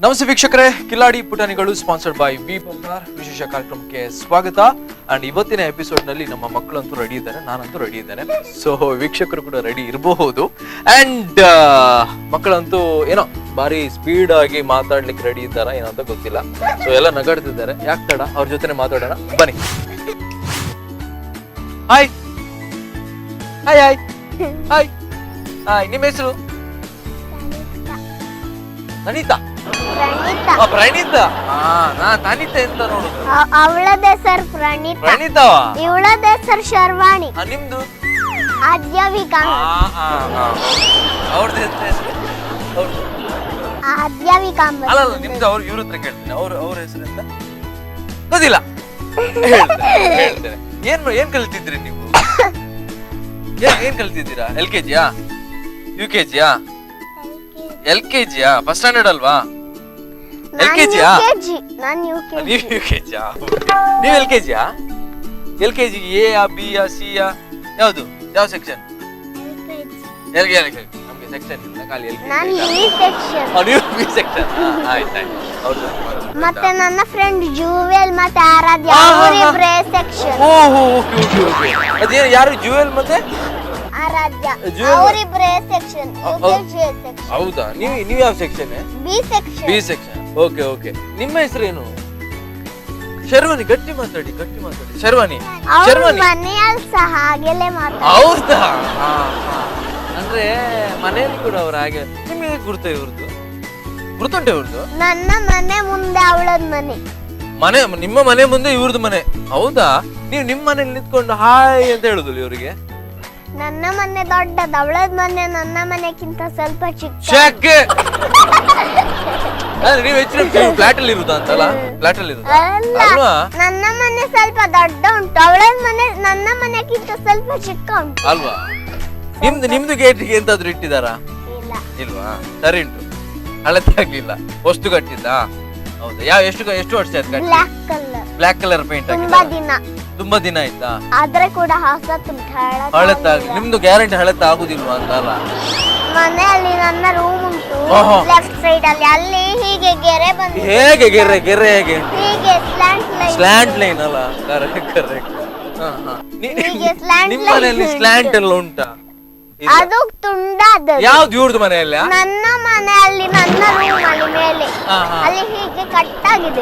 ನಮಸ್ತೆ ವೀಕ್ಷಕರೇ, ಕಿಲಾಡಿ ಪುಟಾಣಿಗಳು ಸ್ಪಾನ್ಸರ್ಡ್ ಬೈ ವಿ ಪಂಪಾರ್ ವಿಶೇಷ ಕಾರ್ಯಕ್ರಮಕ್ಕೆ ಸ್ವಾಗತ. ಅಂಡ್ ಇವತ್ತಿನ ಎಪಿಸೋಡ್ ನಲ್ಲಿ ನಮ್ಮ ಮಕ್ಕಳಂತೂ ರೆಡಿ ಇದ್ದಾರೆ, ನಾನಂತೂ ರೆಡಿ ಇದ್ದೇನೆ. ಸೊ ವೀಕ್ಷಕರು ಕೂಡ ರೆಡಿ ಇರಬಹುದು. ಅಂಡ್ ಮಕ್ಕಳಂತೂ ಏನೋ ಬಾರಿ ಸ್ಪೀಡ್ ಆಗಿ ಮಾತಾಡ್ಲಿಕ್ಕೆ ರೆಡಿ ಇದ್ದಾರಾ ಏನೋ ಅಂತ ಗೊತ್ತಿಲ್ಲ. ಸೊ ಎಲ್ಲ ನಗಾಡ್ತಿದ್ದಾರೆ. ಯಾಕೆ ತಡ, ಅವ್ರ ಜೊತೆ ಮಾತಾಡೋಣ ಬನ್ನಿ. Hi hi hi hi hi. ನಿಮ್ಮ ಹೆಸರು? ಅನಿತಾ. ಪ್ರಣೀತಾ. ನಾ ತಾನಿತಾ ಅಂತ ನೋಡುದು. ಅವಳದ ಹೆಸರು ಪ್ರಣೀತಾ. ಪ್ರಣೀತಾ. ಇವಳದ ಹೆಸರು ಶರ್ವಾಣಿ. ನಿಮ್ದು? ಆದ್ಯವಿಕಾ. ಅವ್ರದ್ದು ಹೆಸರು? ಆದ್ಯವಿಕಾ. ಅಲ್ಲ ನಿಮ್ದು ಅವ್ರು ಇವ್ರ ಹತ್ರ ಕೇಳ್ತೇನೆ. ಅವ್ರ ಹೆಸರು ಎಂತ ಗೊತ್ತಿಲ್ಲ. ಹೇಳ್ತೇನೆ. ಏನ್ ಕಲಿತಿದ್ರಿ ನೀವು? ಏನ್ ಕಲಿತಿದ್ದೀರಾ? LKG-ಯಾ UKG-ಯಾ? LKG-ಯಾ? ಫಸ್ಟ್ ಸ್ಟ್ಯಾಂಡರ್ಡ್ ಅಲ್ವಾ? LKG-ಯಾ? ನಾನು UKG-ಯಾ? ನೀವು LKG-ಯಾ? LKG A yeah B yeah C ಯಾ? ಯಾವುದು? ಯಾವ ಸೆಕ್ಷನ್? ನಮ್ಗೆ ಸೆಕ್ಷನ್ ಇಲ್ಲ, ಖಾಲಿ LKG. ನಾನು B ಸೆಕ್ಷನ್. ನೀವು B ಸೆಕ್ಷನ್. ಆಯ್ತು. ಹೌದು. ಮತ್ತೆ ನನ್ನ ಫ್ರೆಂಡ್ ಜೂವೆಲ್ ಮತ್ತೆ ಆರಾಧ್ಯ ಅವರಿಬ್ರೇ ಸೆಕ್ಷನ್. ಓಕೆ. ಅದೇನು ಯಾರು? ಜುವೆಲ್ ಮತ್ತೆ ಆರಾಧ್ಯ ಅವರಿಬ್ರೇ ಸೆಕ್ಷನ್. UKG section. ಹೌದಾ? ನೀವು ಯಾವ ಸೆಕ್ಷನ್? B section. ಓಕೆ. ನಿಮ್ಮ ಹೆಸರೇನು? ಶರ್ವಾನಿ. ಗಟ್ಟಿ ಮಾತಾಡಿ. ಶರ್ವಾನಿ. ಮನೆಯಲ್ಲಿ ಸಹ ಹಾಗೆಲ್ಲೇ ಮಾತಾಡ. ಹೌದಾ? ಅಂದ್ರೆ ಮನೆಯಲ್ಲಿ ಕೂಡ ಅವ್ರ ಹಾಗೆ. ನಿಮಗೆ ಗುರುತ ಇವ್ರದ್ದು? ಗುರುತುಂಟೆ ಇವ್ರದ್ದು? ನನ್ನ ಮನೆ ಮುಂದೆ ಅವಳದ ಮನೆ. ನಿಮ್ಮ ಮನೆ ಮುಂದೆ ಇವ್ರದ್ದು ಮನೆ. ಹೌದಾ? ನೀವು ನಿಮ್ಮ ಮನೇಲಿ ನಿಂತ್ಕೊಂಡು ಹಾಯ್ ಅಂತ ಹೇಳುದಿಲ್ಲ ಇವರಿಗೆ? ನನ್ನ ಮನೆ ದೊಡ್ಡದು, ಅವಳದ ಮನೆ ನನ್ನ ಮನೆಗಿಂತ ಸ್ವಲ್ಪ ಚಿಕ್ಕ. ನೀವು ಹೆಚ್ಚಿನ ಫ್ಲಾಟ್ ಅಲ್ಲಿ ಇರುದಾ ಅಂತಲ್ಲ? ಫ್ಲಾಟ್ ಅಲ್ಲಿ ಇರುದಾ ಅಲ್ವಾ? ನನ್ನ ಮನೆ ಸ್ವಲ್ಪ ದೊಡ್ಡ ಉಂಟು, ಅವಳದ ಮನೆ ನನ್ನ ಮನೆಗಿಂತ ಸ್ವಲ್ಪ ಚಿಕ್ಕ ಉಂಟು ಅಲ್ವಾ? ನಿಮ್ದು ಗೇಟ್ಗೆ ಎಂತಾದ್ರೂ ಇಟ್ಟಿದಾರಾ? ಇಲ್ವಾ? ಸರಿ ಉಂಟು. ಹಳತ್ತಾಗ್ಲಿಲ್ಲ, ವಸ್ತು ಕಟ್ಟಿದ್ದ? ಹೌದಾ? ಎಷ್ಟು ವರ್ಷ ಆಯ್ತು ಕಟ್ಟಿ? ಬ್ಲಾಕ್ ಕಲರ್ ಪೇಂಟ್ ತುಂಬಾ ದಿನ ಆಯ್ತಾ? ಆದ್ರೆ ಕೂಡ ಹಳತ್ತಾಗ್ಲಿ. ನಿಮ್ದು ಗ್ಯಾರಂಟಿ ಹಳತ್ತಾಗುದಿಲ್ವಾ ಅಂತ ಅಲ್ಲ? ಮನೆಯಲ್ಲಿ ನನ್ನ ರೂಮ್ ಉಂಟು ಲೆಫ್ಟ್ ಸೈಡ್ ಅಲ್ಲಿ, ಅಲ್ಲಿ ಹೀಗೆ ಗೆರೆ ಬಂದಿದೆ. ಹೇಗೆ ಗೆರೆ ಹೇಗೆ? ಹೀಗೆ ಸ್ಲ್ಯಾಂಟ್ ಲೈನ್ ಅಲ್ಲ? ಕರೆಕ್ಟ್. ನಿಮ್ಮ ಮನೆಯಲ್ಲಿ ಸ್ಲ್ಯಾಂಟ್ ಎಲ್ಲ ಉಂಟಾ? ಅದು ತುಂಡಾದ. ಯಾವ್ದು ಇವ್ರದ್ದು ಮನೆಯಲ್ಲ? ನನ್ನ ಮನೆಯಲ್ಲಿ ನನ್ನ ರೂಮ್ ಅಲ್ಲಿ ಮೇಲೆ ಅಲ್ಲಿ ಹೀಗೆ ಕಟ್ಟಾಗಿದೆ.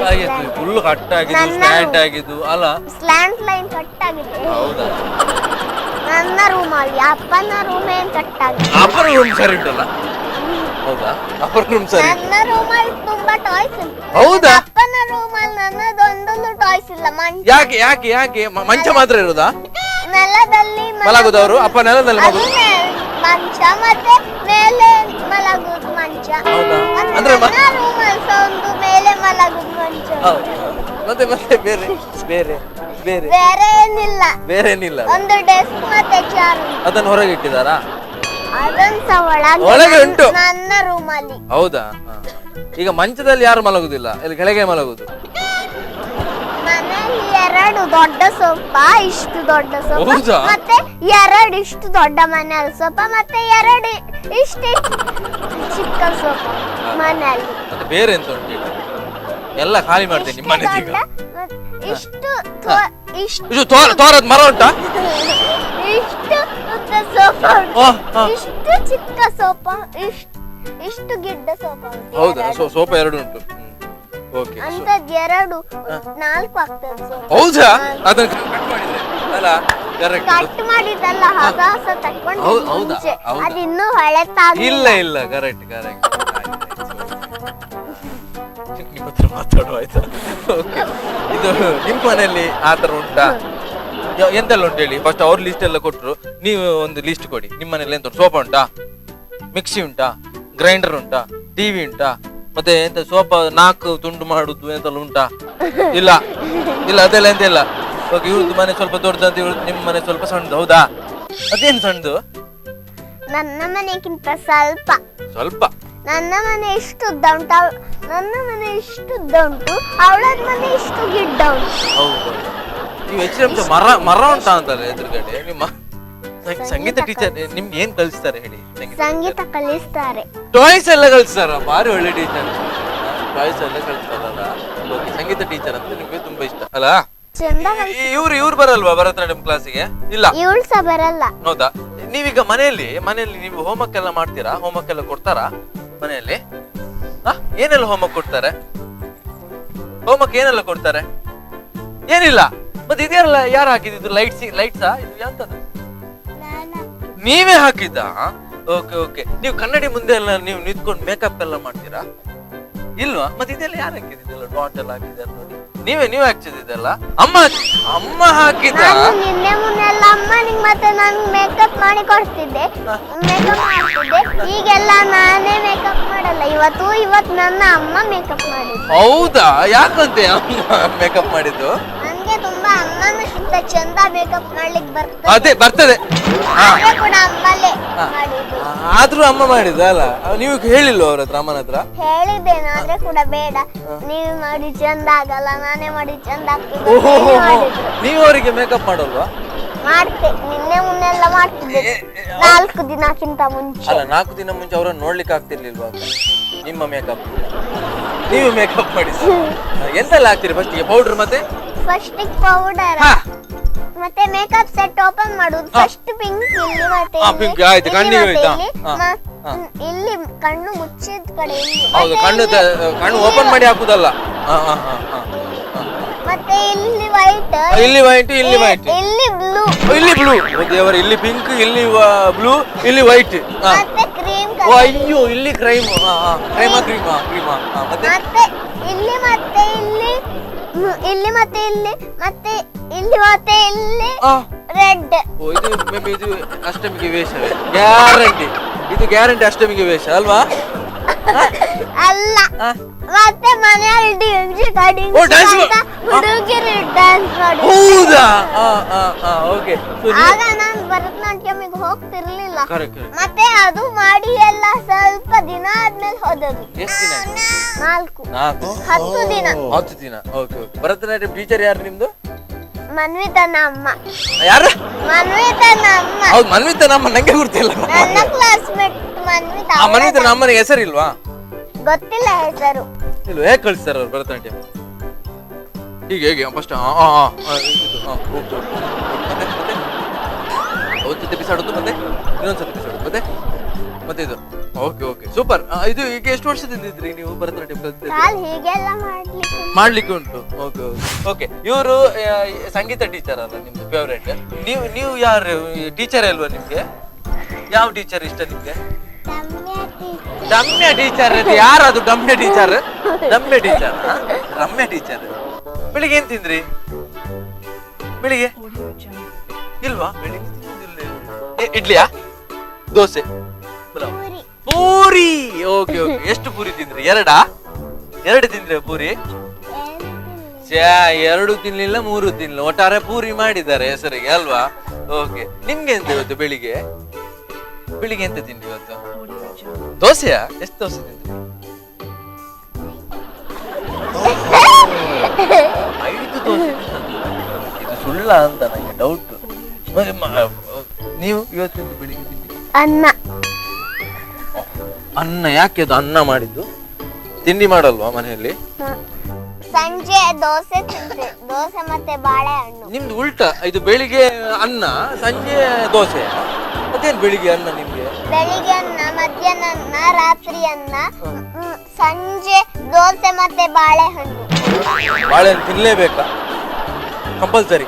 ಫುಲ್ ಕಟ್ಟಾಗಿದ್ದು, ಸ್ಲ್ಯಾಂಟ್ ಆಗಿದ್ದು ಅಲ್ಲ? ಸ್ಲ್ಯಾಂಟ್ ಲೈನ್ ಕಟ್ಟಾಗಿದೆ. ಹೌದಾ? ನನ್ನ ರೂಮ್ ಅಲ್ಲಿ. ಅಪ್ಪನ ರೂಮ್ ಏನ್ ಕಟ್ಟಾಗಿದೆ. ಅಪ್ಪನ ರೂಮ್ ಸರಿ ಉಂಟಲ್ಲ? ಹೌದಾ? ಅಪ್ಪನ ರೂಮ್ ಸರಿ. ನನ್ನ ರೂಮ್ ಅಲ್ಲಿ ತುಂಬಾ ಟಾಯ್ಸ್ ಉಂಟು. ಹೌದಾ? ಅಪ್ಪನ ರೂಮ್ ಅಲ್ಲಿ ನನ್ನದೊಂದೊಂದು ಟಾಯ್ಸ್ ಇಲ್ಲ. ಯಾಕೆ ಮಂಚ ಮಾತ್ರ ಇರೋದಾ? ನೆಲದಲ್ಲಿ ಮಲಗುದವರು? ಅಪ್ಪ ನೆಲದಲ್ಲಿ ಮಂಚ ಮತ್ತೆ ಮೇಲೆ ಮಲಗುದು ಮಂಚ. ಅಂದ್ರೆ ರೂಮ್ ಅಲ್ಲಿ ಒಂದು ಮೇಲೆ ಮಲಗುದು ಮಂಚ. ಮತ್ತೆ ಬೇರೆ ಏನಿಲ್ಲ. ಒಂದು ಡೆಸ್ಕ್ ಮತ್ತೆ ಚೇರ್. ಅದನ್ನ ಹೊರಗೆ ಇಟ್ಟಿದಾರಾ? ಅದನ್ನ ಒಳಗೆ ಉಂಟು ನನ್ನ ರೂಮ್ ಅಲ್ಲಿ. ಹೌದಾ? ಈಗ ಮಂಚದಲ್ಲಿ ಯಾರು ಮಲಗುದಿಲ್ಲ, ಇಲ್ಲಿ ಕೆಳಗೆ ಮಲಗುದು. ಮನೆಯಲ್ಲಿ 2 ದೊಡ್ಡ ಸೋಫಾ, ಇಷ್ಟು ದೊಡ್ಡ ಸೋಫಾ, ಹೌದಾ? ಮತ್ತೆ 2 ಇಷ್ಟು ದೊಡ್ಡ ಮನೆಯಲ್ಲಿ ಸೋಫಾ, ಮತ್ತೆ 2 ಇಷ್ಟು ಚಿಕ್ಕ ಸೋಫಾ ಮನೆಯಲ್ಲಿ. ಮತ್ತೆ ಬೇರೆ ಎಂತ ಉಂಟು? ಎಲ್ಲ ಖಾಲಿ ಮಾಡ್ತೇನೆ ನಿಮ್ಮ ಮನೆ. ಇಷ್ಟು ತೋರದ ಮರ ಉಂಟಾ? ಇಷ್ಟು ಉದ್ದ ಸೋಫಾ ಉಂಟು, ಇಷ್ಟು ಚಿಕ್ಕ ಸೋಫಾ, ಇಷ್ಟು ಗಿಡ್ಡ ಸೋಫಾ ಉಂಟು. ಹೌದಾ? ಸೋಫಾ 2 ಉಂಟು. ಓಕೆ. ಅಂತದ್ 2 4 ಆಗ್ತದೆ ಸೋಫಾ. ಹೌದಾ? ಅದನ್ನ ಕಟ್ ಮಾಡಿದ್ರೆ ಅಲ್ಲ? ಕರೆಕ್ಟ್. ಕಟ್ ಮಾಡಿದಲ್ಲ, ಹೊಸ ತಕ್ಕೊಂಡು. ಹೌದಾ? ಅದು ಇನ್ನೂ ಹಳೆತಾಗಿಲ್ಲ. ಇಲ್ಲ ಕರೆಕ್ಟ್. ನಿಮ್ಮ ಹತ್ರ ಮಾತಾಡುವ ಆಯ್ತಾ? ಇದು ನಿಮ್ಮ ಮನೆಯಲ್ಲಿ ಆತರ ಉಂಟಾ? ಎಂತೆಲ್ಲ ಉಂಟು ಹೇಳಿ ಫಸ್ಟ್. ಅವ್ರ ಲಿಸ್ಟ್ ಎಲ್ಲ ಕೊಟ್ರು, ನೀವು ಒಂದು ಲಿಸ್ಟ್ ಕೊಡಿ. ನಿಮ್ಮ ಮನೇಲಿ ಎಂತ? ಸೋಫಾ ಉಂಟಾ? ಮಿಕ್ಸಿ ಉಂಟಾ? ಗ್ರೈಂಡರ್ ಉಂಟಾ? ಟಿವಿ ಉಂಟಾ? ಮತ್ತೆ ಎಂತ ಸೋಫಾ 4 ತುಂಡು ಮಾಡುದು ಎಂತೆಲ್ಲ ಉಂಟಾ? ಇಲ್ಲ ಅದೆಲ್ಲ ಎಂತ ಇಲ್ಲ. ಇವ್ರದ್ದು ಮನೆ ಸ್ವಲ್ಪ ದೊಡ್ಡದಂತ, ನಿಮ್ಮ ಮನೆ ಸ್ವಲ್ಪ ಸಣ್ಣದು. ಹೌದಾ? ಅದೇನು ಸಣ್ಣದು? ನನ್ನ ಮನೆಗಿಂತ ಸ್ವಲ್ಪ. ನನ್ನ ಮನೆ ಇಷ್ಟು ಉದ್ದ ಉಂಟು, ಅವಳದ ಮನೆ ಇಷ್ಟು ಗಿಡ್ಡ ಉಂಟು. ಹೌದು. ನೀವು ಹೆಚ್ಚಿನ ಮರ ಉಂಟಾ ಅಂತಲ್ಲ ಎದುರುಗಡೆ? ನಿಮ್ಮ ಸಂಗೀತ ಟೀಚರ್ ನಿಮ್ಗೆ ಏನ್ ಕಲಿಸ್ತಾರೆ ಹೇಳಿ? ಸಂಗೀತ ಕಲಿಸ್ತಾರೆ. ಟಾಯ್ಸ್ ಎಲ್ಲ ಕಲಿಸ್ತಾರ? ಬಾರಿ ಒಳ್ಳೆ ಟೀಚರ್. ಚಾಯ್ಸ್ ಎಲ್ಲ ಕಳ್ಸ್ತಾರಲ್ಲ. ಓಕೆ, ಸಂಗೀತ ಟೀಚರ್ ಅಂತ ನಿಮ್ಗೆ ತುಂಬಾ ಇಷ್ಟ ಅಲ್ಲ? ಚಂದ ಇವ್ರು ಬರಲ್ವಾ ಭರತನಾಟ್ಯಂ ಕ್ಲಾಸಿಗೆ? ಇಲ್ಲ, ಇವಳು ಸಹ ಬರಲ್ಲ. ಹೌದಾ? ನೀವೀಗ ಮನೆಯಲ್ಲಿ ನೀವು ಹೋಮ್ವರ್ಕ್ ಎಲ್ಲ ಮಾಡ್ತೀರಾ? ಹೋಮ್ವರ್ಕ್ ಎಲ್ಲ ಕೊಡ್ತಾರಾ ಮನೆಯಲ್ಲಿ? ಏನೆಲ್ಲ ಹೋಮ್ವರ್ಕ್ ಕೊಡ್ತಾರೆ? ಹೋಮ್ವರ್ಕ್ ಏನೆಲ್ಲ ಕೊಡ್ತಾರೆ? ಏನಿಲ್ಲ. ಮತ್ತೆ ಇದೆಲ್ಲ ಯಾರು ಹಾಕಿದ್ದು? ಲೈಟ್ಸಾ ಇದು? ಎಂತದ್ದು? ನೀವೇ ಹಾಕಿದ್ದ? Okay okay. ನೀವು ಕನ್ನಡಿ ಮುಂದೆ ಎಲ್ಲ ನೀವು ನಿಂತ್ಕೊಂಡು ಮೇಕಪ್ ಎಲ್ಲ ಮಾಡ್ತೀರಾ? ಇಲ್ವಾ? ಮತ್ತೆ ಇದೆಲ್ಲ ಯಾರು ಹಾಕಿದ್ದೆಲ್ಲ ಡಾಟ್ ಎಲ್ಲ ಹಾಕಿದ್ದಾರೆ ನೋಡಿ. ನೀವೇ ಹಾಕ್ಸಿದ್ದೆಲ್ಲ? ಅಮ್ಮ ಹಾಕಿದ್ದ? ನಿನ್ನೆ ಮುನ್ನೆಲ್ಲ ಅಮ್ಮ ನಿಂಗೆ ಮತ್ತೆ ನಾನು ಮೇಕಪ್ ಮಾಡಿ ಕೊಡ್ತಿದ್ದೆ, ಮೇಕಪ್ ಮಾಡ್ತಿದ್ದೆ. ಈಗೆಲ್ಲ ನಾನೇ ಮೇಕಪ್ ಮಾಡಲ್ಲ. ಇವತ್ತು ನನ್ನ ಅಮ್ಮ ಮೇಕಪ್ ಮಾಡಿದ್ದು. ಹೌದಾ? ಯಾಕಂತೆ ಅಮ್ಮ ಮೇಕಪ್ ಮಾಡಿದ್ದು? ನಂಗೆ ತುಂಬಾ ಅಮ್ಮನಿಗಿಂತ ಚಂದ ಮೇಕಪ್ ಮಾಡ್ಲಿಕ್ಕೆ ಬರ್ತದೆ. ಅದೇ ಬರ್ತದೆ ಕೂಡ ಅಮ್ಮಲೇ ಮಾಡಿದ್ದು. ಆದ್ರೂ ಅಮ್ಮ ಮಾಡಿದ ಅಲ್ಲ? ನೀವು ಹೇಳಿಲ್ವ ಅವ್ರ ಹತ್ರ, ಅಮ್ಮನ ಹತ್ರ? ಹೇಳಿದ್ದೇನೆ, ಆದ್ರೆ ಕೂಡ ಬೇಡ, ನೀವು ಮಾಡಿ ಚಂದ ಆಗಲ್ಲ, ನಾನೇ ಮಾಡಿ ಚಂದ ಆಗ್ತದೆ. ನೀವು ಅವರಿಗೆ ಮೇಕಪ್ ಮಾಡಲ್ವಾ? ಮಾಡ್ತೆ, ನಿನ್ನೆ ಮುನ್ನೆಲ್ಲ ಮಾಡ್ತಿದ್ದೆ, 4 ದಿನಕ್ಕಿಂತ ಮುಂಚೆ. ಅಲ್ಲ, 4 ದಿನ ಮುಂಚೆ ಅವ್ರನ್ನ ನೋಡ್ಲಿಕ್ಕೆ ಆಗ್ತಿರ್ಲಿಲ್ವಾ ನಿಮ್ಮ ಮೇಕಪ್? ನೀವು ಮೇಕಪ್ ಮಾಡಿ ಎಂತೆಲ್ಲ ಹಾಕ್ತೀರಿ ಫಸ್ಟಿಗೆ? ಪೌಡರ್ ಮತ್ತೆ ಫಸ್ಟ್ ಪೌಡರ್ ಮತ್ತೆ ಮೇಕಪ್ ಸೆಟ್ ಓಪನ್ ಮಾಡುದು. ಫಸ್ಟ್ ಪಿಂಕ್ ಇಲ್ಲಿ ಮತ್ತೆ ಪಿಂಕ್ ಆಯ್ತು, ಕಣ್ಣಿಗೆ ಹೋಯ್ತಾ? ಇಲ್ಲಿ ಕಣ್ಣು ಮುಚ್ಚಿದ ಕಡೆ ಹೌದು, ಕಣ್ಣು ಓಪನ್ ಮಾಡಿ ಹಾಕುದಲ್ಲ. ಮತ್ತೆ ಇಲ್ಲಿ ವೈಟ್, ಇಲ್ಲಿ ವೈಟ್, ಇಲ್ಲಿ ವೈಟ್, ಇಲ್ಲಿ ಬ್ಲೂ, ಇಲ್ಲಿ ಬ್ಲೂ. ದೇವರ, ಇಲ್ಲಿ ಪಿಂಕ್, ಇಲ್ಲಿ ಬ್ಲೂ, ಇಲ್ಲಿ ವೈಟ್. ಮತ್ತೆ ಕ್ರೀಮ್. ಅಯ್ಯೋ, ಇಲ್ಲಿ ಕ್ರೈಮ್ ಮತ್ತೆ ಇಲ್ಲಿ ಮತ್ತೆ ಇಲ್ಲಿ ಇಲ್ಲಿ ಮತ್ತೆ ಇಲ್ಲಿ ಮತ್ತೆ ಇಲ್ಲಿ ಮತ್ತೆ ಇಲ್ಲಿ ರೆಡ್. ಇದು ಮೇಬಿ ಇದು ಅಷ್ಟಮಿಗೆ ವೇಷವೇ, ಗ್ಯಾರಂಟಿ. ಇದು ಗ್ಯಾರಂಟಿ ಅಷ್ಟಮಿಗೆ ವೇಷ ಅಲ್ವಾ? ಅಲ್ಲ, ಮತ್ತೆ ಮನೆಯಲ್ಲಿ ಹುಡುಗಿರು ಡ್ಯಾನ್ಸ್ ಮಾಡಿ. ಹೌದಾ? ಓಕೆ. ಆಗ ನಾನು ಭರತನಾಟ್ಯಮಿಗೆ ಹೋಗ್ತಿರ್ಲಿಲ್ಲ. ಮತ್ತೆ ಅದು ಮಾಡಿ ಎಲ್ಲ ಸ್ವಲ್ಪ ದಿನ ಆದ್ಮೇಲೆ ಹೋದದು. ಎಷ್ಟು ದಿನ? 10 ದಿನ. 10 ದಿನ. Okay okay. ಭರತನಾಟ್ಯಂ ಟೀಚರ್ ಯಾರು ನಿಮ್ದು? ಮನ್ವಿತನ ಅಮ್ಮ. ಯಾರು? ಮನ್ವಿತನ ಅಮ್ಮ. ಹೌದು, ಮನ್ವಿತನ ಅಮ್ಮ. ನಂಗೆ ಗೊತ್ತಿಲ್ಲ. ನನ್ನ ಕ್ಲಾಸ್ಮೇಟ್ ಮನ್ವಿತ. ಮನ್ವಿತನ ಅಮ್ಮನ ಹೆಸರಿಲ್ವಾ? ಗೊತ್ತಿಲ್ಲ ಹೆಸರು. ಇಲ್ಲ, ಹೇಗೆ ಕಳಿಸ್ತಾರ ಅವ್ರು ಭರತನಾಟ್ಯಂ? ಹೀಗೆ ಫಸ್ಟ್ ಒಂದ್ಸತಿ ಬಿಸಾಡೋದು, ಮತ್ತೆ ಇನ್ನೊಂದ್ಸತಿ ಬಿಸಾಡೋದು, ಮತ್ತೆ ಇದು. Okay okay, super. ಇದು ಈಗ ಎಷ್ಟು ವರ್ಷದಿಂದ ಇದ್ರಿ ನೀವು ಭರತನಾಟ್ಯಂ ಕಲಿತಿದ್ರಿ? ಹೀಗೆಲ್ಲ ಮಾಡ್ಲಿಕ್ಕೆ ಉಂಟು. Okay okay. ಇವರು ಸಂಗೀತ ಟೀಚರ್ ಅಲ್ಲ ನಿಮ್ದು ಫೇವ್ರೇಟ್? ನೀವು ಯಾರು ಟೀಚರ್ ಅಲ್ವಾ ನಿಮ್ಗೆ? ಯಾವ ಟೀಚರ್ ಇಷ್ಟ ನಿಮ್ಗೆ? ರಮ್ಯ ಟೀಚರ್. ಯಾರದು ರಮ್ಯ ಟೀಚರ್? ರಮ್ಯ ಟೀಚರ್. ಬೆಳಿಗ್ಗೆ ಏನ್ ತಿಂದ್ರಿ? ಬೆಳಿಗ್ಗೆ ಇಲ್ವಾ? ಬೆಳಿಗ್ಗೆ ಇಡ್ಲಿಯಾ, ದೋಸೆ, ಪೂರಿ? Okay okay. ಎಷ್ಟು ಪೂರಿ ತಿಂದ್ರಿ? 2 ತಿಂದ್ರೆ ಪೂರಿ? 2 ತಿನ್ಲಿಲ್ಲ, 3 ತಿನ್ಲಿಲ್ಲ, ಒಟ್ಟಾರೆ ಪೂರಿ ಮಾಡಿದ್ದಾರೆ ಹೆಸರಿಗೆ ಅಲ್ವಾ? ಓಕೆ. ನಿಮ್ಗೆ ಎಂತ ಇವತ್ತು ಬೆಳಿಗ್ಗೆ ಎಂತ ತಿಂಡಿ ಇವತ್ತು? ದೋಸೆಯಾ? ಎಷ್ಟು ದೋಸೆ ತಿಂದ್ರಿ? 5 ದೋಸೆ. ಇದು ಸುಳ್ಳ ಅಂತ ನಂಗೆ ಡೌಟ್. ನೀವು ಇವತ್ತು ಬೆಳಿಗ್ಗೆ ತಿಂಡಿ? ಅನ್ನ. ಯಾಕೆ ಅದು ಅನ್ನ ಮಾಡಿದ್ದು? ತಿಂಡಿ ಮಾಡಲ್ವಾ ಮನೆಯಲ್ಲಿ? ಸಂಜೆ ದೋಸೆ ತಿಂದೆ, ದೋಸೆ ಮತ್ತೆ ಬಾಳೆಹಣ್ಣು. ನಿಮ್ದು ಉಲ್ಟಾ. ಇದು ಬೆಳಿಗ್ಗೆ ಅನ್ನ, ಸಂಜೆ ದೋಸೆ. ಅದೇನು ಬೆಳಿಗ್ಗೆ ಅನ್ನ ನಿಮ್ಗೆ? ಬೆಳಿಗ್ಗೆ ಅನ್ನ, ಮಧ್ಯಾಹ್ನ ಅನ್ನ, ರಾತ್ರಿ ಅನ್ನ, ಸಂಜೆ ದೋಸೆ ಮತ್ತೆ ಬಾಳೆಹಣ್ಣು. ಬಾಳೆಹಣ್ಣು ತಿನ್ಲೇಬೇಕಾ? ಕಂಪಲ್ಸರಿ?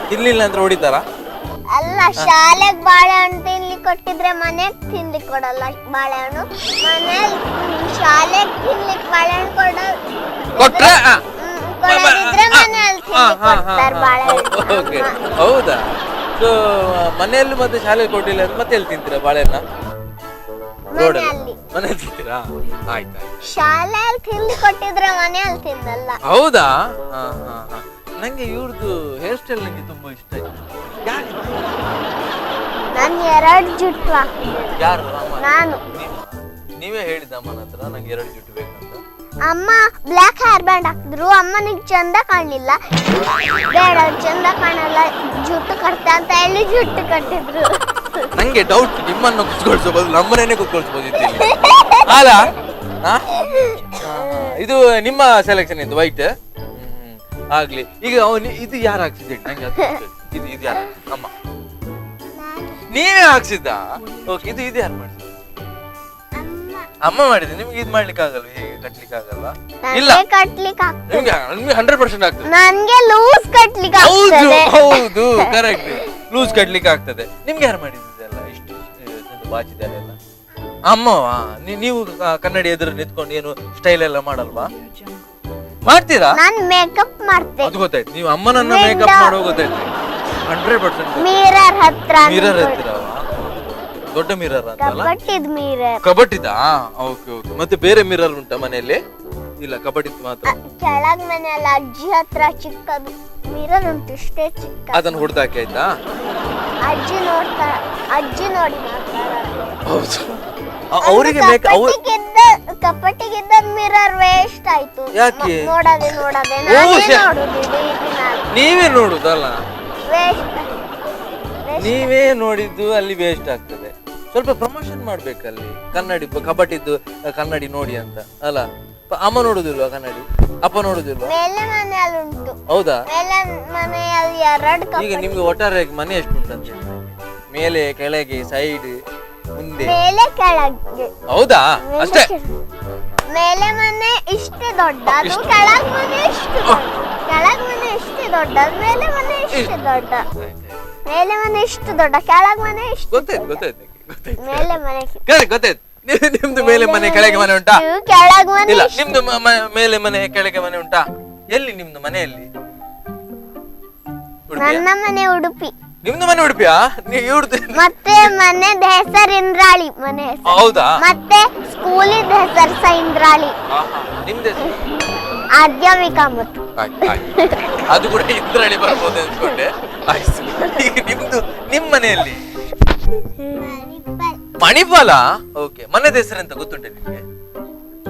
ತಿನ್ಲಿಲ್ಲ ಅಂದ್ರೆ ಹೊಡಿತಾರ? ಅಲ್ಲ, ಶಾಲೆಗೆ ಬಾಳೆಹಣ್ಣು ತಿನ್ಲಿಕ್ಕೆ ಕೊಟ್ಟಿದ್ರೆ ಮನೆಗೆ ತಿನ್ಲಿಕ್ಕೆ ಕೊಡಲ್ಲ ಬಾಳೆಹಣ್ಣು. ಮನೇಲಿ ಶಾಲೆಗೆ ತಿನ್ಲಿಕ್ಕೆ ಬಾಳೆಹಣ್ಣು ಕೊಡದಿದ್ರೆ ಮನೆಯಲ್ಲಿ ಕೊಡ್ತಾರೆ ಬಾಳೆಹಣ್ಣು. ಹೌದಾ? ಸೊ ಮನೆಯಲ್ಲಿ ಮತ್ತೆ ಶಾಲೆಗೆ ಕೊಟ್ಟಿಲ್ಲ ಅಂದ್ರೆ ಮತ್ತೆ ಎಲ್ಲಿ ತಿಂತೀರಾ ಬಾಳೆಹಣ್ಣ? ಮನೆಯಲ್ಲಿ ತಿಂತೀರಾ? ಆಯ್ತಾ. ಶಾಲೆಯಲ್ಲಿ ತಿನ್ಲಿ ಕೊಟ್ಟಿದ್ರೆ ಮನೆಯಲ್ಲಿ ತಿನ್ನಲ್ಲ. ಹೌದಾ? ನಂಗೆ ಇವ್ರದ್ದು ಹೇರ್ ಸ್ಟೈಲ್ ನಂಗೆ ತುಂಬಾ ಇಷ್ಟ ಆಯ್ತು. ನಾನು 2 ಜುಟ್ಟು ಹಾಕಿದ್ದೆ. ಯಾರು? ನಾನು. ನೀವೇ ಹೇಳಿದ ಅಮ್ಮನ ಹತ್ರ ನಂಗೆ 2 ಜುಟ್ಟು ಬೇಕಂತ. ಅಮ್ಮ ಬ್ಲಾಕ್ ಹೇರ್ ಬ್ಯಾಂಡ್ ಹಾಕಿದ್ರು, ಅಮ್ಮನಿಗೆ ಚಂದ ಕಾಣಲಿಲ್ಲ. ಬೇಡ, ಚಂದ ಕಾಣಲ್ಲ, ಜುಟ್ಟು ಕಟ್ತ ಅಂತ ಹೇಳಿ ಜುಟ್ಟು ಕಟ್ಟಿದ್ರು. ನಂಗೆ ಡೌಟ್, ನಿಮ್ಮನ್ನು ಕುತ್ಕೊಳ್ಸೋ ಬದಲು ನಮ್ಮನೇನೆ ಕುತ್ಕೊಳ್ಸಬಹುದಿತ್ತು ಅಲ್ಲ? ಇದು ನಿಮ್ಮ ಸೆಲೆಕ್ಷನ್ ಇದು ವೈಟ್. ಆಗ್ಲಿ. ಈಗ ಇದು ಯಾರು ಹಾಕ್ಸಿದ್ದೆ ನಂಗೆ ಇದು ಯಾರು ಅಮ್ಮ ನೀವೇ ಹಾಕ್ಸಿದ್ದ? ಓಕೆ. ಇದು ಯಾರು ಮಾಡಿದ? ಅಮ್ಮ ಮಾಡಿದೆ. ನಿಮ್ಗೆ ಇದು ಮಾಡ್ಲಿಕ್ಕೆ ಆಗಲ್ವ? ಹೇಗೆ ಕಟ್ಲಿಕ್ಕೆ ಆಗಲ್ವಾ? ಇಲ್ಲ ನಿಮ್ಗೆ 100% ಆಗ್ತದೆ. ನನ್ಗೆ ಲೂಸ್ ಕಟ್ಲಿಕ್ಕೆ ಹೌದು ಹೌದು ಕರೆಕ್ಟ್. ಲೂಸ್ ಕಟ್ಲಿಕ್ಕೆ ಆಗ್ತದೆ. ನಿಮ್ಗೆ ಯಾರು ಮಾಡಿದ್ದೆಲ್ಲ ಇಷ್ಟು ಬಾಚಿದೆಲ್ಲ? ಅಮ್ಮವಾ? ನೀವು ಕನ್ನಡಿ ಎದುರು ನಿಂತ್ಕೊಂಡು ಏನು ಸ್ಟೈಲ್ ಎಲ್ಲ ಮಾಡಲ್ವಾ? ಮಾಡ್ತೀರಾ? ನಾನು ಮೇಕಪ್ ಮಾಡ್ತೇನೆ. ಅದು ಗೊತ್ತಾಯ್ತು. ನೀವು ಅಮ್ಮನನ್ನ ಮೇಕಪ್ ಮಾಡೋ ಗೊತ್ತಾಯ್ತು 100%. ಮಿರರ್ ಹತ್ರ ಮಿರರ್ ಹತ್ತಿರವಾ? ದೊಡ್ಡ ಮಿರರ್ ಅಂತಲ್ಲ? ಕಬಟ್ಟಿದ್ ಮಿರರ್. ಕಬಟ್ಟಿದಾ? Okay okay. ಮತ್ತೆ ಬೇರೆ ಮಿರರ್ ಉಂಟಾ ಮನೆಯಲ್ಲಿ? ಇಲ್ಲ, ಕಬಟ್ಟಿದ್ ಮಾತ್ರ. ಕೆಳಗ್ ಮನೆಯಲ್ಲಿ ಅಜ್ಜಿ ಹತ್ರ ಚಿಕ್ಕದು ಮಿರರ್ ಉಂಟು, ಇಷ್ಟೇ ಚಿಕ್ಕ. ಅದನ್ನ ಹೊಡೆದಾಕಿ ಆಯ್ತಾ? ಅಜ್ಜಿ ನೋಡಿ ಮಾತಾಡೋದು. ಹೌದು. ಅವರಿಗೆ ಕಪಟಿಗಿದ್ದ ಮಿರರ್ ವೇಸ್ಟ್ ಆಯ್ತು. ಯಾಕೆ? ನೋಡದೆ ನೀವೇ ನೋಡುದಲ್ಲ? ವೇಸ್ಟ್. ನೀವೇ ನೋಡಿದ್ದು ಅಲ್ಲಿ ವೇಸ್ಟ್ ಆಗ್ತದೆ. ಸ್ವಲ್ಪ ಪ್ರಮೋಷನ್ ಮಾಡ್ಬೇಕಲ್ಲಿ. ಕನ್ನಡಿ ಕಬಟ್ಟಿದ್ದು ಕನ್ನಡಿ ನೋಡಿ ಅಂತ ಅಲ್ಲ? ಅಮ್ಮ ನೋಡುದಿಲ್ವಾ ಕನ್ನಡಿ? ಅಪ್ಪ ನೋಡುದಿಲ್ವಾ? ಮೇಲೆ ಮನೆಯಲ್ಲಿ ಉಂಟು. ಹೌದಾ? ಮೇಲೆ ಮನೆಯಲ್ಲಿ 2 ಕಪ್. ಈಗ ನಿಮ್ಗೆ ಒಟ್ಟಾರೆ ಮನೆ ಎಷ್ಟು ಉಂಟಂತೆ? ಮೇಲೆ, ಕೆಳಗೆ, ಸೈಡ್, ಮುಂದೆ? ಮೇಲೆ ಕೆಳಗೆ. ಹೌದಾ? ಅಷ್ಟೇ? ಮೇಲೆ ಮನೆ ಇಷ್ಟೇ ದೊಡ್ಡದು, ಕೆಳಗ್ ಮನೆ ಇಷ್ಟು ಕೆಳಗ್ ಮನೆ ಇಷ್ಟೇ ದೊಡ್ಡದು, ಮೇಲೆ ಮನೆ ಇಷ್ಟು ದೊಡ್ಡ. ಮೇಲೆ ಮನೆ ಇಷ್ಟು ದೊಡ್ಡ, ಕೆಳಗ್ ಮನೆ ಇಷ್ಟು. ಗೊತ್ತಾಯ್ತು. ಮೇಲೆ ಮನೆ ಗೊತ್ತಾಯ್ತು. ನಿಮ್ದು ಮೇಲೆ ಮನೆ ಕೆಳಗೆ ಮನೆ ಉಂಟಾ? ಕೆಳಗ್ ಮನೆ ಇಲ್ಲ, ನಿಮ್ದು ಮೇಲೆ ಮನೆ ಕೆಳಗೆ ಮನೆ ಉಂಟಾ? ಎಲ್ಲಿ ನಿಮ್ದು ಮನೆಯಲ್ಲಿ? ನನ್ನ ಮನೆ ಉಡುಪಿ. ನಿಮ್ದು ಮನೆ ಉಡುಪಿಯಾ? ಮತ್ತೆ ಮನೆದ ಹೆಸರು ಇಂದ್ರಾಳಿ. ಮನೆ ಹೆಸರು. ಹೌದಾ? ಮತ್ತೆ ಸ್ಕೂಲಿದ ಹೆಸರು ಸಹ ಇಂದ್ರಾಳಿ. ನಿಮ್ದು ಆಧ್ಯಾತ್ಮಿಕಾಮೃತ. ಅದು ಕೂಡ ಇಂದ್ರಾಳಿ ಬರ್ಬೋದು ಅನ್ಕೊಂಡೆ. ಈಗ ನಿಮ್ ಮನೆಯಲ್ಲಿ ಮಣಿಪಾಲ. ಓಕೆ. ಮನೆದ ಹೆಸರು ಅಂತ ಗೊತ್ತುಂಟೆ ನಿಮ್ಗೆ?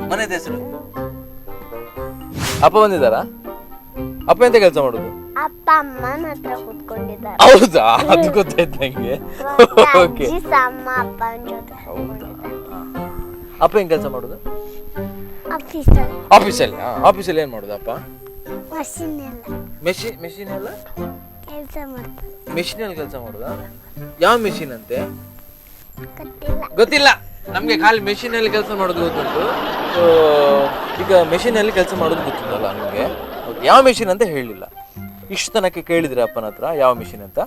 ಮನೆದ ಹೆಸರು? ಅಪ್ಪ ಬಂದಿದ್ದಾರಾ? ಅಪ್ಪ ಎಂತ ಕೆಲಸ ಮಾಡುದು? ಅಪ್ಪ ಅಮ್ಮನ ಹತ್ರ ಕೂತ್ಕೊಂಡಿದ್ದಾರೆ. ಹೌದಾ? ಅದು ಗೊತ್ತಾಯ್ತು ನಂಗೆ. ಓಕೆ. ಅಮ್ಮ ಅಪ್ಪನ ಜೊತೆ. ಹೌದಾ? ಅಪ್ಪ ಏನ್ ಕೆಲಸ ಮಾಡುದು? ಆಫೀಸಲ್ಲಿ. ಆಫೀಸಲ್ಲಿ ಏನ್ ಮಾಡುದು ಅಪ್ಪ? ಮೆಷಿನ್ ಎಲ್ಲ ಕೆಲಸ ಮಾಡ್ತಾರೆ. ಮೆಷಿನಲ್ಲಿ ಕೆಲಸ ಮಾಡುದಾ? ಯಾವ ಮೆಷಿನ್ ಅಂತೆ? ಗೊತ್ತಿಲ್ಲ ನಮ್ಗೆ. ಖಾಲಿ ಮೆಷಿನ್ ಅಲ್ಲಿ ಕೆಲಸ ಮಾಡೋದು ಗೊತ್ತುಂಟು. ಈಗ ಮೆಷಿನ್ ಅಲ್ಲಿ ಕೆಲಸ ಮಾಡೋದು ಗೊತ್ತಿಲ್ಲಲ್ಲ ನಿಮ್ಗೆ? ಯಾವ ಮೆಷಿನ್ ಅಂತ ಹೇಳಿಲ್ಲ. ಇಷ್ಟು ತನಕ ಕೇಳಿದ್ರೆ ಅಪ್ಪನ ಹತ್ರ ಯಾವ ಮೆಷಿನ್ ಅಂತ?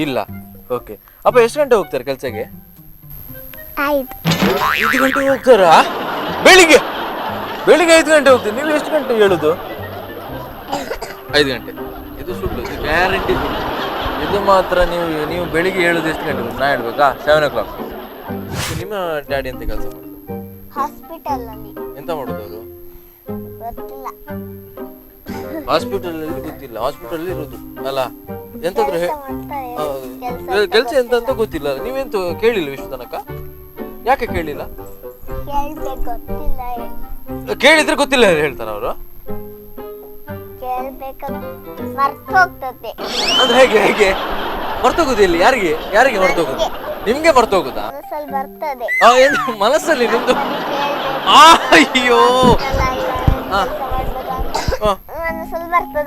ಇಲ್ಲ. ಓಕೆ. ಅಪ್ಪ ಎಷ್ಟು ಗಂಟೆ ಹೋಗ್ತಾರೆ ಕೆಲಸಕ್ಕೆ? 5 ಗಂಟೆ ಹೋಗ್ತಾರಾ? ಬೆಳಿಗ್ಗೆ 5 ಗಂಟೆ ಹೋಗ್ತಾರೆ. ನೀವು ಎಷ್ಟು ಗಂಟೆ ಹೇಳುದು? 5 ಗಂಟೆ. ಇದು ಸುಳ್ಳು, ಇದು ಗ್ಯಾರಂಟಿ ಸುಳ್ಳು. ಇದು ಮಾತ್ರ ನೀವು ಬೆಳಿಗ್ಗೆ ಹೇಳುದು ಎಷ್ಟು ಗಂಟೆ? ನಾ ಹೇಳ್ಬೇಕಾ? 7 o'clock. ನಿಮ್ಮ ಡ್ಯಾಡಿ ಎಂತ ಕೆಲಸ ಮಾಡುದು? ಹಾಸ್ಪಿಟಲ್ ಅಲ್ಲಿ. ಎಂತ ಮಾಡುದು ಅವರು? ಗೊತ್ತಿಲ್ಲ. ಹಾಸ್ಪಿಟಲ್ ಅಲ್ಲಿ ಗೊತ್ತಿಲ್ಲ? ಹಾಸ್ಪಿಟಲ್ ಇರುದು ಅಲ್ಲ? ಎಂತಾದ್ರು ಕೆಲಸ ಎಂತ ಅಂತ ಗೊತ್ತಿಲ್ಲ. ನೀವೆಂತ ಕೇಳಿಲ್ಲ ಇಷ್ಟು ತನಕ? ಯಾಕೆ ಕೇಳಿಲ್ಲ? ಕೇಳಿದ್ರೆ ಗೊತ್ತಿಲ್ಲ ಹೇಳ್ತಾರ ಅವರು? ಅಂದ್ರೆ ಹೇಗೆ ಮರ್ತೋಗುದು? ಎಲ್ಲಿ? ಯಾರಿಗೆ ಮರ್ತೋಗುದು? ನಿಮ್ಗೆ ಮರ್ತೋಗುದಾ? ಮನಸ್ಸಲ್ಲಿ ನಿಮ್ದು? ಅಯ್ಯೋ.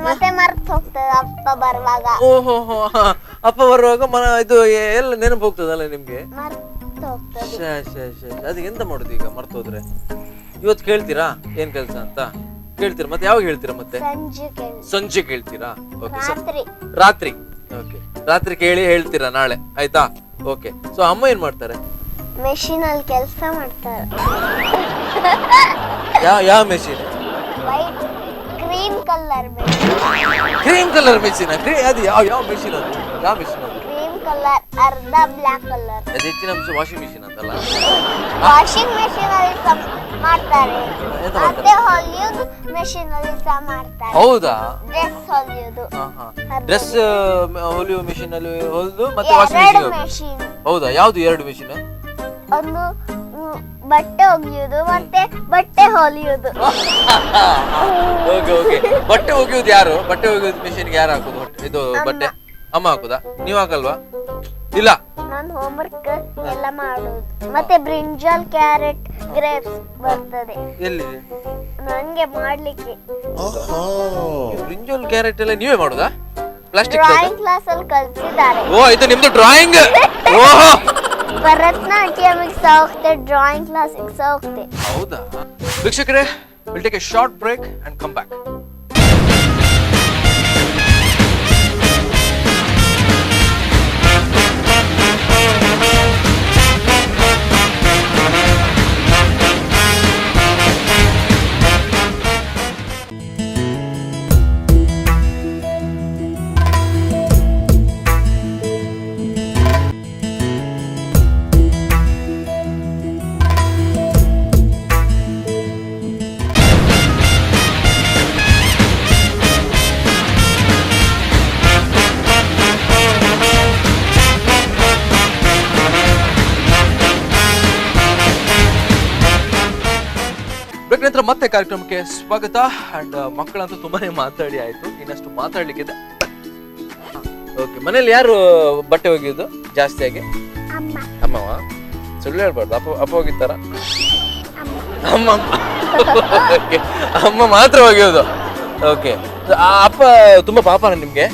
ಮತ್ತೆ ಮರ್ತು ಹೋಗ್ತದೆ ಅಪ್ಪ ಬರುವಾಗ. ಓಹೋ. ಅಪ್ಪ ಬರುವಾಗ ಇದು ಎಲ್ಲ ನೆನಪು ಹೋಗ್ತದಲ್ಲ ನಿಮ್ಗೆ? ಅದಕ್ಕೆ ಎಂತ ಮಾಡುದು ಈಗ ಮರ್ತೋದ್ರೆ? ಇವತ್ತು ಕೇಳ್ತೀರಾ ಏನ್ ಕೆಲ್ಸ ಅಂತ? ಕೇಳ್ತೀರಾ? ಮತ್ತೆ ಯಾವಾಗ ಹೇಳ್ತೀರಾ? ಮತ್ತೆ ಸಂಜೆ ಕೇಳ್ತೀರಾ? ರಾತ್ರಿ. ಓಕೆ. ರಾತ್ರಿ ಕೇಳಿ ಹೇಳ್ತೀರಾ ನಾಳೆ, ಆಯ್ತಾ? ಓಕೆ. ಸೊ ಅಮ್ಮ ಏನ್ ಮಾಡ್ತಾರೆ? ಮೆಷಿನ್ ಅಲ್ಲಿ ಕೆಲಸ ಮಾಡ್ತಾರೆ. ಯಾವ ಮೆಷಿನ್? Cream colour machine. ಅದು ಯಾವ ಮೆಷಿನ್? ಅದು ಯಾವ ಮೆಷಿನ್? ಅದು ಕ್ರೀಮ್ ಕಲರ್, ಅರ್ಧ ಬ್ಲಾಕ್ ಕಲರ್. ಅದು ಹೆಚ್ಚಿನ ಅಂಶ ವಾಷಿಂಗ್ ಮೆಷಿನ್ ಅಂತಲ್ಲ? ವಾಷಿಂಗ್ ಮೆಷಿನ್ ಅಲ್ಲಿ ಮಾಡ್ತಾರೆ. ಮತ್ತೆ ಹೊಲಿಯೋದು ಮೆಷಿನ್ ಅಲ್ಲಿ ಸಹ ಮಾಡ್ತಾರೆ. ಹೌದಾ? ಡ್ರೆಸ್ ಹೊಲಿಯೋದು. ಡ್ರೆಸ್ ಹೊಲಿಯೋ ಮೆಷಿನ್ ಅಲ್ಲಿ ಹೊಲಿದು ಮತ್ತೆ ವಾಷಿಂಗ್ ಮೆಷಿನ್. ಹೌದಾ? ಯಾವ್ದು 2 ಮೆಷಿನ್? ಒಂದು ಬಟ್ಟೆ ಒಗೆಯೋದು ಮತ್ತೆ ಬಟ್ಟೆ ಹೊಲಿಯೋದು. ಓಕೆ. ಬಟ್ಟೆ ಒಗೆಯೋದು ಯಾರು? ಬಟ್ಟೆ ಒಗೆಯೋದು ಮೆಷಿನ್ ಯಾರು ಹಾಕೋದು? ಇದು ಬಟ್ಟೆ ಅಮ್ಮ ಹಾಕುದಾ? ನೀವ್ ಹಾಕಲ್ವಾ? ಇಲ್ಲ, ನಾನು ಹೋಮ್ವರ್ಕ್ ಎಲ್ಲ ಮಾಡೋದು. ಮತ್ತೆ ಬ್ರಿಂಜಾಲ್, ಕ್ಯಾರೆಟ್, ಗ್ರೇಪ್ಸ್ ಬರ್ತದೆ. ಎಲ್ಲಿ? ನಂಗೆ ಮಾಡ್ಲಿಕ್ಕೆ ಬ್ರಿಂಜಾಲ್ ಕ್ಯಾರೆಟ್ ಎಲ್ಲ ನೀವೇ ಮಾಡುದಾ? ಪ್ಲಾಸ್ಟಿಕ್ ಡ್ರಾಯಿಂಗ್ ಕ್ಲಾಸ್ ಅಲ್ಲಿ ಕಲ್ಸಿದ್ದಾರೆ. ಓ ಇದು ನಿಮ್ದು ಡ್ರಾಯಿಂಗ್. ಓಹೋ ಭರತನಾಟ್ಯಮಿಗೆ ಸಹ ಹೋಗ್ತೆ, ಡ್ರಾಯಿಂಗ್ ಕ್ಲಾಸಿಗೆ ಸಹ ಹೋಗ್ತೆ. ಹೌದಾ? ವೀಕ್ಷಕರೇ, will take a short break and come back. Break ನಂತರ ಮತ್ತೆ ಕಾರ್ಯಕ್ರಮಕ್ಕೆ ಸ್ವಾಗತ. ಅಂಡ್ ಮಕ್ಕಳಂತೂ ತುಂಬಾನೇ ಮಾತಾಡಿ ಆಯ್ತು, ಇನ್ನಷ್ಟು ಮಾತಾಡ್ಲಿಕ್ಕಿದೆ. ಓಕೆ, ಮನೇಲಿ ಯಾರು ಬಟ್ಟೆ ಒಗೆಯೋದು ಜಾಸ್ತಿಯಾಗಿ? ಅಮ್ಮವ? ಸುಳ್ಳು ಹೇಳ್ಬಾರ್ದು. ಅಪ್ಪ ಹೋಗಿತ್ತಾರ? ಅಮ್ಮ ಅಮ್ಮ ಮಾತ್ರ ಒಗೆಯೋದು. ಓಕೆ, ಅಪ್ಪ ತುಂಬಾ ಪಾಪನ ನಿಮ್ಗೆ?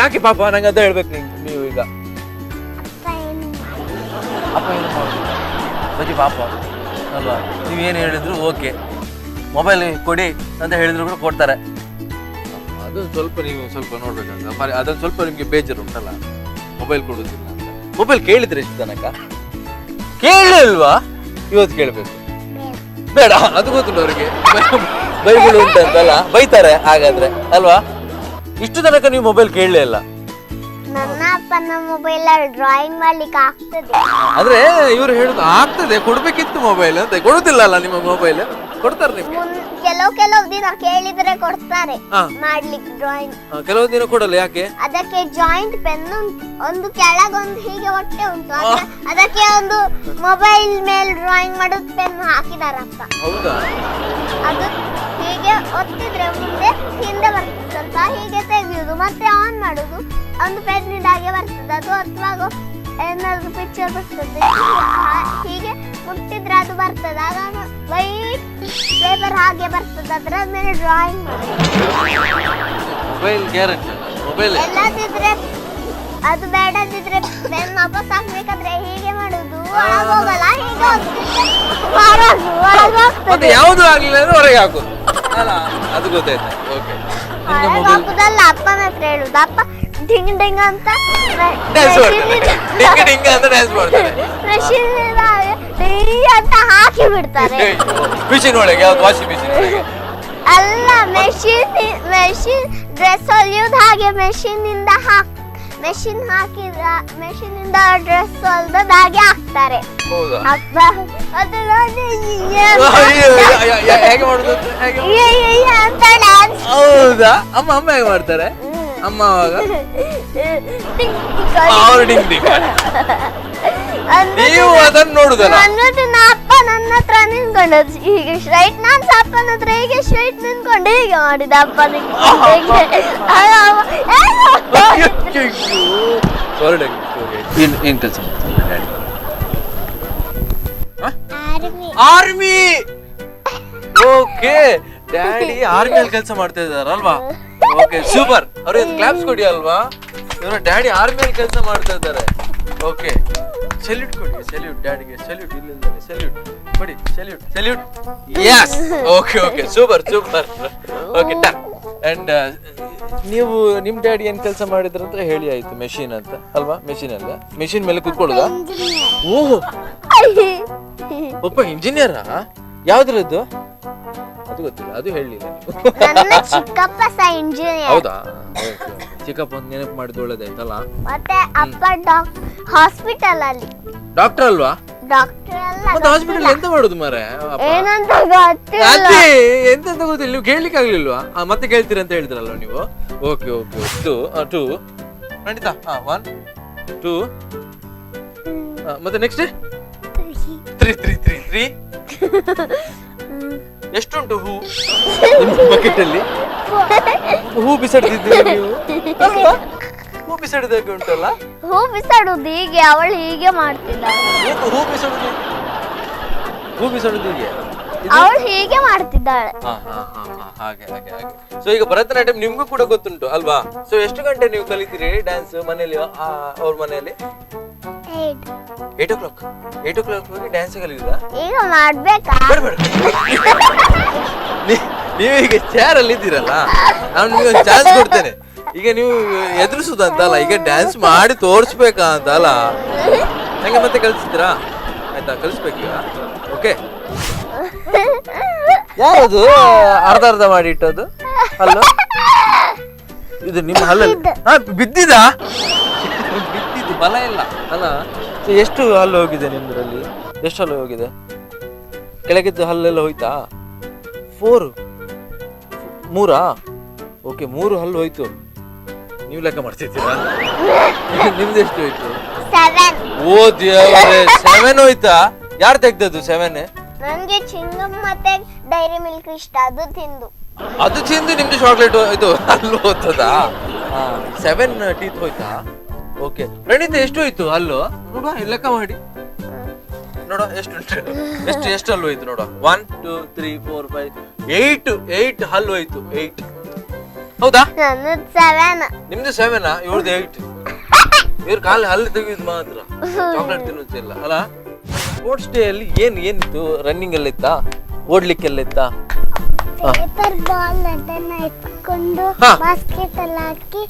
ಯಾಕೆ ಪಾಪ? ನಂಗೆ ಅದ ಹೇಳ್ಬೇಕು ನೀವು ಈಗ. ಅಪ್ಪ ಏನು ಮಾಡೋದು ಬರೀ ಪಾಪ ಅಲ್ವಾ? ನೀವೇನು ಹೇಳಿದ್ರು ಓಕೆ, ಮೊಬೈಲ್ ಕೊಡಿ ಅಂತ ಹೇಳಿದ್ರು ಕೂಡ ಕೊಡ್ತಾರೆ. ಅದೊಂದು ಸ್ವಲ್ಪ ನೀವು ಸ್ವಲ್ಪ ನೋಡ್ಬೇಕಂತ, ಅದೊಂದು ಸ್ವಲ್ಪ ನಿಮ್ಗೆ ಬೇಜಾರು ಉಂಟಲ್ಲ, ಮೊಬೈಲ್ ಕೊಡೋದಿಲ್ಲ ಅಂತ. ಮೊಬೈಲ್ ಕೇಳಿದ್ರೆ ಎಷ್ಟು ತನಕ? ಕೇಳಿಲ್ವಾ? ಇವತ್ತು ಕೇಳಬೇಕು. ಬೇಡ, ಅದು ಗೊತ್ತಿಲ್ಲ ಅವ್ರಿಗೆ. ಬೈಗಳು ಉಂಟಂತಲ್ಲ, ಬೈತಾರೆ ಹಾಗಾದ್ರೆ ಅಲ್ವಾ? ಇಷ್ಟು ತನಕ ನೀವು ಮೊಬೈಲ್ ಕೇಳಲೇ ಇಲ್ಲ. ನನ್ನ ಅಪ್ಪನ ಮೊಬೈಲ್ ಅಲ್ಲಿ ಡ್ರಾಯಿಂಗ್ ಮಾಡ್ಲಿಕ್ಕೆ ಆಗ್ತದೆ. ಅಂದ್ರೆ ಇವ್ರು ಹೇಳುದು ಆಗ್ತದೆ, ಕೊಡ್ಬೇಕಿತ್ತು ಮೊಬೈಲ್ ಅಂತ. ಕೊಡುದಿಲ್ಲ ಅಲ್ಲ ನಿಮ್ಮ ಮೊಬೈಲ್? ಕೊಡ್ತಾರೆ ನಿಮ್ಗೆ? ಕೆಲವು ದಿನ ಕೇಳಿದ್ರೆ ಕೊಡ್ತಾರೆ ಮಾಡ್ಲಿಕ್ಕೆ ಡ್ರಾಯಿಂಗ್. ಕೆಲವು ದಿನ ಕೊಡಲ್ಲ. ಯಾಕೆ? ಅದಕ್ಕೆ ಜಾಯಿಂಟ್ ಪೆನ್ ಉಂಟು, ಒಂದು ಕೆಳಗೊಂದು ಹೀಗೆ ಹೊಟ್ಟೆ ಉಂಟು, ಅದಕ್ಕೆ ಒಂದು ಮೊಬೈಲ್ ಮೇಲೆ ಡ್ರಾಯಿಂಗ್ ಮಾಡೋದು ಪೆನ್ ಹಾಕಿದಾರಪ್ಪ. ಹೌದಾ? ಅದು ಹೀಗೆ ಒತ್ತಿದ್ರೆ ಮುಂದೆ ಹಿಂದೆ ಬರ್ತದೆ, ಸ್ವಲ್ಪ ಹೀಗೆ ತೆಗೆಯುದು ಮತ್ತೆ ಆನ್ ಮಾಡುದು, ಒಂದು ಪೆನ್ನಿಂದ ಹಾಗೆ ಬರ್ತದೆ. ಅದು ಒತ್ತುವಾಗ ಏನಾದ್ರು ಪಿಕ್ಚರ್ ಬರ್ತದೆ, ಹೀಗೆ ಮುಟ್ಟಿದ್ರೆ ಅದು ಬರ್ತದೆ. ಆಗ ವೈಟ್ ಪೇಪರ್ ಹಾಗೆ ಬರ್ತದೆ, ಅದರ ಮೇಲೆ ಡ್ರಾಯಿಂಗ್ ಮೊಬೈಲ್ ಗ್ಯಾರಂಟಿ. ಮೊಬೈಲ್ ಎಲ್ಲದಿದ್ರೆ ಅದು ಬೇಡದಿದ್ರೆ ಪೆನ್ ವಾಪಸ್ ಹಾಕ್ಬೇಕಾದ್ರೆ ಹೀಗೆ ಮಾಡುದು, ಒಳಗೋಗಲ್ಲ, ಹೀಗೆ ಮತ್ತೆ ಯಾವುದು ಆಗ್ಲಿಲ್ಲ ಅಂದ್ರೆ ಹೊರಗೆ ಹಾಕುದು ಅಲ್ಲ? ಅದು ಗೊತ್ತಾಯ್ತು. ಓಕೆ, ಹಾಕುದಲ್ಲ, ಅಪ್ಪನ ಹತ್ರ ಹೇಳುದು. ಅಪ್ಪ ಡಿಂಗ್ ಡಿಂಗ್ ಅಂತ ಡ್ಯಾನ್ಸ್ ಮಾಡ್ತಾರೆ. ಮೆಷಿನ್ ಅಂತ ಹಾಕಿ ಬಿಡ್ತಾರೆ. ಮಿಷಿನ್ ಒಳಗೆ? ಯಾವ್ದು? ವಾಷಿಂಗ್ ಮಿಷಿನ್ ಒಳಗೆ ಅಲ್ಲ, ಮೆಷಿನ್ ಡ್ರೆಸ್ ಹೊಲಿಯೋದು ಹಾಗೆ ಮೆಷಿನ್ ಇಂದ ಮೆಷಿನ್ ಇಂದ ಡ್ರೆಸ್ ಹೊಲ್ದದ್ ಹಾಗೆ ಹಾಕ್ತಾರೆ. ಹೌದಾ? ಅಪ್ಪ ಅದು ನೋಡಿ ಹೇಗೆ ಮಾಡುದು ಅಂತ ಡ್ಯಾನ್ಸ್. ಹೌದಾ? ಅಮ್ಮ ಹೇಗೆ ಮಾಡ್ತಾರೆ? ಅಮ್ಮ ಅವಾಗ ಅವ್ರು ಡಿಂಗ್ ಡಿಂಗ್. ನೀವು ಅದನ್ನು ನೋಡುದಲ್ಲ? ಅಪ್ಪ ನನ್ನ ಹತ್ರ ನಿಂತ್ಕೊಂಡದ್ದು ಹೀಗೆ ಸ್ಟ್ರೈಟ್, ನಾನು ಅಪ್ಪನ ಹತ್ರ ಹೀಗೆ ಸ್ಟ್ರೈಟ್ ನಿಂತ್ಕೊಂಡು ಹೀಗೆ ಮಾಡಿದ. ಅಪ್ಪ ಏನ್ ಕೆಲಸ ಮಾಡ್ತಾರೆ? ಆರ್ಮಿ. ಓಕೆ, ಡ್ಯಾಡಿ ಆರ್ಮಿಯಲ್ಲಿ ಕೆಲಸ ಮಾಡ್ತಾ ಇದ್ದಾರಲ್ವಾ? Okay, super. ಅವ್ರಿಗೆ ಕ್ಲಾಪ್ಸ್ ಕೊಡಿ ಅಲ್ವಾ? ಇವರು ಡ್ಯಾಡಿ ಆರ್ಮಿಯಲ್ಲಿ ಕೆಲಸ ಮಾಡ್ತಾ ಇದ್ದಾರೆ. ಓಕೆ, ಸೆಲ್ಯೂಟ್ ಕೊಡಿ. ಸೆಲ್ಯೂಟ್ ಡ್ಯಾಡಿಗೆ. ಸೆಲ್ಯೂಟ್. ಇಲ್ಲಿಂದಾನೆ ಸೆಲ್ಯೂಟ್ ಕೊಡಿ. Salute. Yes. Okay, super. Okay, done. And ನೀವು ನಿಮ್ ಡ್ಯಾಡಿ ಏನ್ ಕೆಲಸ ಮಾಡಿದ್ರ ಅಂತ ಹೇಳಿ ಆಯ್ತು. ಮೆಷಿನ್ ಅಂತ ಅಲ್ವಾ? ಮೆಷಿನ್ ಮೇಲೆ ಕೂತ್ಕೊಳ್ಳೋದಾ? ಓಹ್, ಒಬ್ಬ ಇಂಜಿನಿಯರಾ? ಯಾವ್ದ್ರದ್ದು? ಅದು ಗೊತ್ತಿಲ್ಲ, ಅದು ಹೇಳಿಲ್ಲ. ನನ್ನ ಚಿಕ್ಕಪ್ಪ ಸಹ ಇಂಜಿನಿಯರ್. ಹೌದಾ? ಚಿಕ್ಕಪ್ಪ ಒಂದು ನೆನಪು ಮಾಡಿದ ಒಳ್ಳೇದಾಯ್ತಲ್ಲ. ಮತ್ತೆ ಅಪ್ಪ ಹಾಸ್ಪಿಟಲ್ ಅಲ್ಲಿ ಡಾಕ್ಟರ್ ಅಲ್ವಾ? ಡಾಕ್ಟರ್ ಅಲ್ಲ. ಮತ್ತೆ ಹಾಸ್ಪಿಟಲ್ ಎಂತ ಮಾಡುದು ಮಾರೆ? ಏನಂತ ಗೊತ್ತಿಲ್ಲ. ಅದೇ ಎಂತ ಗೊತ್ತಿಲ್ಲ. ನೀವು ಕೇಳಲಿಕ್ಕೆ ಆಗ್ಲಿಲ್ವಾ? ಮತ್ತೆ ಕೇಳ್ತೀರಿ ಅಂತ ಹೇಳಿದ್ರಲ್ವಾ ನೀವು? ಓಕೆ. 2 ಖಂಡಿತ. 1 2 ಮತ್ತೆ ನೆಕ್ಸ್ಟ್ 3 ಎಷ್ಟುಂಟು ಹೂ ಬಕೆಟ್ ಅಲ್ಲಿ? ಹೂ ಬಿಸಾಡ್ತಿದ್ದೀರಿ ನೀವು? ಹೂ ಬಿಸಾಡಿದಾಗ ಉಂಟಲ್ಲ? ಹೂ ಬಿಸಾಡುದು ಹೀಗೆ, ಅವಳು ಹೀಗೆ ಮಾಡ್ತಿದ್ದಾಳೆ. ಹೂ ಬಿಸಾಡುದು ಹೀಗೆ? ಅವಳು ಹೀಗೆ ಮಾಡ್ತಿದ್ದಾಳೆ. ಹಾಗೆ ಹಾಗೆ ಹಾಗೆ. ಸೊ ಈಗ ಭರತನಾಟ್ಯಂ ನಿಮ್ಗೂ ಕೂಡ ಗೊತ್ತುಂಟು ಅಲ್ವಾ? ಸೊ ಎಷ್ಟು ಗಂಟೆ ನೀವು ಕಲಿತೀರಿ ಡ್ಯಾನ್ಸ್ ಮನೆಯಲ್ಲಿ ಅವ್ರ ಮನೆಯಲ್ಲಿ? 8 o'clock. 8 o'clock ಹೋಗಿ ಡ್ಯಾನ್ಸ್ ಕಲಿಯುದಾ? ಈಗ ಮಾಡ್ಬೇಕಾ? ನೀವು ಈಗ ಚೇರ್ ಅಲ್ಲಿ ಇದ್ದೀರಲ್ಲ, ನಾನು ನಿಮ್ಗೆ ಒಂದು ಚಾನ್ಸ್ ಕೊಡ್ತೇನೆ. ಈಗ ನೀವು ಎದುರಿಸುದಂತಲ್ಲ, ಈಗ ಡ್ಯಾನ್ಸ್ ಮಾಡಿ ತೋರಿಸ್ಬೇಕಾ ಅಂತ ಅಲ್ಲ. ನಂಗೆ ಮತ್ತೆ ಕಲಿಸ್ತೀರಾ? ಆಯ್ತಾ, ಕಲಿಸ್ಬೇಕೀಗ. ಓಕೆ. ಯಾವುದು ಅರ್ಧ ಅರ್ಧ ಮಾಡಿ ಇಟ್ಟದ್ದು ಹಲ್ಲು? ಇದು ನಿಮ್ಮ ಹಲ್ಲಲ್ಲಿ ಬಿದ್ದಿದ? ಬಿದ್ದಿದ್ದು ಬಲ ಇಲ್ಲ ಅಲ್ಲ? ಎಷ್ಟು ಹಲ್ಲು ಹೋಗಿದೆ ನಿಮ್ದ್ರಲ್ಲಿ? ಎಷ್ಟು ಹಲ್ಲು ಹೋಗಿದೆ? ಕೆಳಗಿದ್ದು ಹಲ್ಲೆಲ್ಲ ಹೋಯ್ತಾ? 4 3 ಓಕೆ, 3 ಹಲ್ಲು ಹೋಯ್ತು. ನೀವು ಲೆಕ್ಕ ಮಾಡ್ತಿದ್ದೀರಾ? ನಿಮ್ದು ಎಷ್ಟು ಹೋಯ್ತು? 7. ಓ ದೇವರೇ, 7 ಹೋಯ್ತಾ? ಯಾರು ತೆಗ್ದದ್ದು 7? ನಂಗೆ ಚಿಂಗಮ್ ಮತ್ತೆ ಡೈರಿ ಮಿಲ್ಕ್ ಇಷ್ಟ, ಅದು ತಿಂದು ನಿಮ್ದು ಚಾಕ್ಲೇಟ್ ಇದು ಹಲ್ಲು ಹೋಗ್ತದಾ? 7 ಟೀತ್ ಹೋಯ್ತಾ? ಓಕೆ. ಪ್ರಣೀತ ಎಷ್ಟು ಹೋಯ್ತು ಹಲ್ಲು? ನೋಡುವ, ಲೆಕ್ಕ ಮಾಡಿ ನೋಡುವ ಎಷ್ಟು ಎಷ್ಟು ಹಲ್ಲು ಹೋಯ್ತು ನೋಡುವ. 1 2 3 4 5 8 ಹಲ್ಲು ಹೋಯ್ತು. 8 ಹೌದಾ? ನನ್ನದು 7. ನಿಮ್ದು 7? ಇವ್ರದ್ದು 8. ಇವ್ರ ಕಾಲು ಹಲ್ಲು ತೆಗೆಯುದು ಮಾತ್ರ, ಚಾಕ್ಲೇಟ್ ತಿನ್ನುತ್ತಿಲ್ಲ ಅಲ್ಲ? ಸ್ಪೋರ್ಟ್ಸ್ ಡೇ ಅಲ್ಲಿ ಏನಿತ್ತು? ರನ್ನಿಂಗ್ ಎಲ್ಲ ಇತ್ತಾ? ಓಡ್ಲಿಕ್ಕೆಲ್ಲ ಇತ್ತಾ? ಪೇಪರ್ ಬಾಲ್ ಅದನ್ನ ಎತ್ಕೊಂಡು ಬಾಸ್ಕೆಟ್ ಅಲ್ಲಿ ಹಾಕಿ,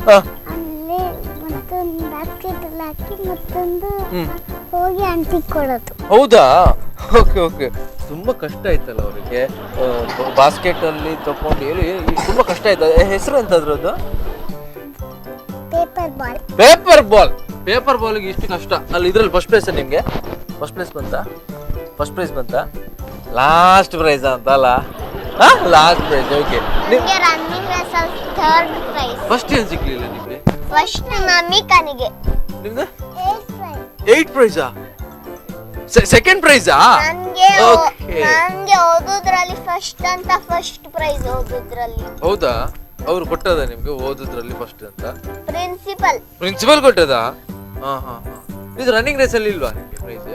ಅಲ್ಲಿ ಮತ್ತೊಂದು ಬಾಸ್ಕೆಟ್ ಅಲ್ಲಿ ಹಾಕಿ ಮತ್ತೊಂದು ಹೋಗಿ ಅಂಟಿಗೆ ಕೊಡೋದು. ಹೌದಾ? Okay okay. ತುಂಬಾ ಕಷ್ಟ ಆಯ್ತಲ್ಲ ಅವರಿಗೆ ಬಾಸ್ಕೆಟ್ ಅಲ್ಲಿ ತಕೊಂಡು. ತುಂಬಾ ಕಷ್ಟ ಆಯ್ತು. ಹೆಸರು ಎಂತ ಅದ್ರದ್ದು? ಪೇಪರ್ ಬಾಲ್ಗೆ ಇಷ್ಟು ಕಷ್ಟ ಅಲ್ಲಿ? ಇದ್ರಲ್ಲಿ ಫಸ್ಟ್ ಪ್ರೈಸ್ ನಿಮ್ಗೆ? ಫಸ್ಟ್ ಪ್ರೈಸ್ ಬಂತ? ಲಾಸ್ಟ್ ಪ್ರೈಸ್ ಅಂತ ಅಲ್ಲ? Last prize. ಓಕೆ. ನಿಮಗೆ ರನ್ನಿಂಗ್ ರೇಸ್ ಅಲ್ಲಿ 3rd ಪ್ರೈಸ್. ಫಸ್ಟ್ ಏನ್ ಸಿಗ್ಲಿಲ್ಲ ನಿಮ್ಗೆ? ಫಸ್ಟ್ ನಮಿಕನಿಗೆ. ನಿಮ್ಗೆ 8 ಪ್ರೈಸಾ? ಸೆಕೆಂಡ್ ಪ್ರೈಸಾ? ನನಗೆ ಓದೋದ್ರಲ್ಲಿ ಫಸ್ಟ್ ಅಂತ, ಫಸ್ಟ್ ಪ್ರೈಸ್ ಓದೋದ್ರಲ್ಲಿ. ಹೌದಾ? ಅವ್ರು ಕೊಟ್ಟದ ನಿಮ್ಗೆ ಓದೋದ್ರಲ್ಲಿ ಫಸ್ಟ್ ಅಂತ? ಪ್ರಿನ್ಸಿಪಲ್ ಕೊಟ್ಟದ? ಇದು ರನ್ನಿಂಗ್ ರೇಸ್ ಅಲ್ಲಿ ಇಲ್ವಾ ನಿಮ್ಗೆ ಪ್ರೈಸ್?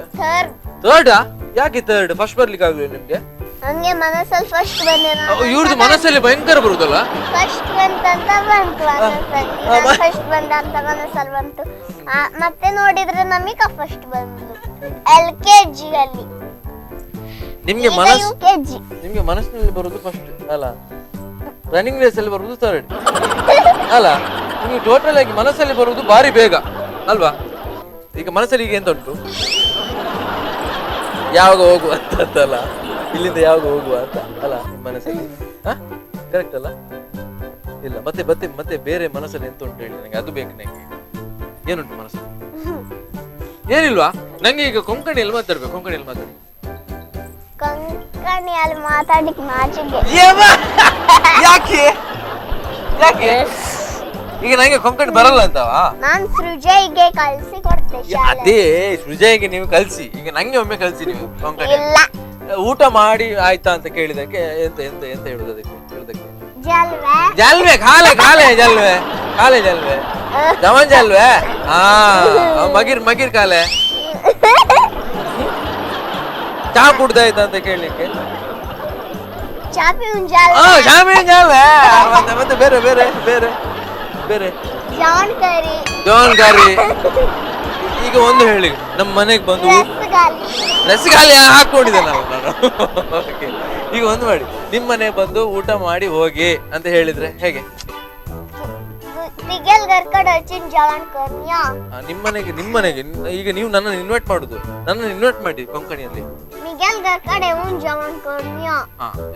ಥರ್ಡ್. ಯಾಕೆ ಥರ್ಡ್? ಫಸ್ಟ್ ಬರ್ಲಿಕ್ಕೆ ಆಗ್ಲಿಲ್ಲ ನಿಮ್ಗೆ? ನಂಗೆ ಮನಸ್ಸಲ್ಲಿ ಫಸ್ಟ್ ಬಂದಿಲ್ಲ. ಇವ್ರದ್ದು ಮನಸ್ಸಲ್ಲಿ ಭಯಂಕರ ಬರುದಲ್ಲ? ಫಸ್ಟ್ ಬಂತಂತ ಬಂತು ಮನಸ್ಸಲ್ಲಿ, ಫಸ್ಟ್ ಬಂದಂತ ಮನಸ್ಸಲ್ಲಿ ಬಂತು. ಮತ್ತೆ ನೋಡಿದ್ರೆ ನಮಿಕ ಫಸ್ಟ್ ಬಂತು LKG ಅಲ್ಲಿ. ನಿಮ್ಗೆ ಮನಸ್ಸಿನಲ್ಲಿ ಬರುದು ಫಸ್ಟ್ ಅಲ್ಲ? ರನ್ನಿಂಗ್ ರೇಸ್ ಅಲ್ಲಿ ಬರುದು ಥರ್ಡ್ ಅಲ್ಲ? ನಿಮ್ಗೆ ಟೋಟಲ್ ಆಗಿ ಮನಸ್ಸಲ್ಲಿ ಬರುವುದು ಬಾರಿ ಬೇಗ ಅಲ್ವಾ? ಈಗ ಮನಸ್ಸಲ್ಲಿ ಈಗ ಎಂತ ಉಂಟು? ಯಾವಾಗ ಹೋಗುವ ಅಂತಲ್ಲ, ಇಲ್ಲಿಂದ ಯಾವಾಗ ಹೋಗುವ ಅಂತ ಅಲ್ಲ ನಿಮ್ಮ ಮನಸ್ಸಲ್ಲಿ? ಕರೆಕ್ಟ್ ಅಲ್ಲ? ಇಲ್ಲ, ಮತ್ತೆ ಮತ್ತೆ ಮತ್ತೆ ಬೇರೆ ಮನಸ್ಸಲ್ಲಿ ಎಂತ ಉಂಟು ಹೇಳಿ ನಂಗೆ, ಅದು ಬೇಕು ನಂಗೆ. ಏನುಂಟು ಮನಸ್ಸಲ್ಲಿ? ಏನಿಲ್ವಾ? ನಂಗೆ ಈಗ ಕೊಂಕಣಿಯಲ್ಲಿ ಮಾತಾಡ್ಬೇಕು. ಕೊಂಕಣಿಯಲ್ಲಿ ಮಾತಾಡಿ. ಕೊಂಕಣಿಯಲ್ಲಿ ಮಾತಾಡಿಕ್ ನಾಚಿಕೆ. ಯಾಕೆ ಈಗ ನಂಗೆ ಕೊಂಕಣಿ ಬರಲ್ಲ ಅಂತವಾ? ನಾನ್ ಸೃಜಯ್ಗೆ ಕಲ್ಸಿ ಕೊಡ್ತೆ. ಅದೇ ಸೃಜಯ್ಗೆ ನೀವು ಕಲ್ಸಿ, ಈಗ ನಂಗೆ ಒಮ್ಮೆ ಕಲ್ಸಿ ನೀವು ಕೊಂಕಣಿ. ಇಲ್ಲ, ಊಟ ಮಾಡಿ ಆಯ್ತಾ ಅಂತ ಕೇಳಿದಕ್ಕೆ ಎಂತ ಎಂತ ಎಂತ ಹೇಳುದು ಅದಕ್ಕೆ? ಹೇಳುದಕ್ಕೆ ಜಲ್ವೆ ಜಮನ್ ಜಲ್ವೆ. ಮಗಿರ್ ಕಾಲೆ. ಚಾ ಕುಡ್ದಾಯ್ತಾ ಅಂತ ಕೇಳಲಿಕ್ಕೆ ಮತ್ತೆ ಬೇರೆ ಬೇರೆ ಬೇರೆ ಬೇರೆ ಜಾನ್ ಕರಿ. ಈಗ ಒಂದು ಹೇಳಿ, ನಮ್ಮ ಮನೆಗೆ ಬಂದು ರಸಗಾಲಿ ಹಾಕೊಂಡಿದ್ದೆ ನಾನು. ಈಗ ಒಂದು ಮಾಡಿ, ನಿಮ್ಮ ಮನೆಗೆ ಬಂದು ಊಟ ಮಾಡಿ ಹೋಗಿ ಅಂತ ಹೇಳಿದ್ರೆ ಹೇಗೆ? ನಿಮ್ಮನೆಗೆ ಈಗ ನೀವು ನನ್ನನ್ನು ಇನ್ವೈಟ್ ಮಾಡುದು, ನನ್ನನ್ನು ಇನ್ವೈಟ್ ಮಾಡಿ ಕೊಂಕಣಿಯಲ್ಲಿ.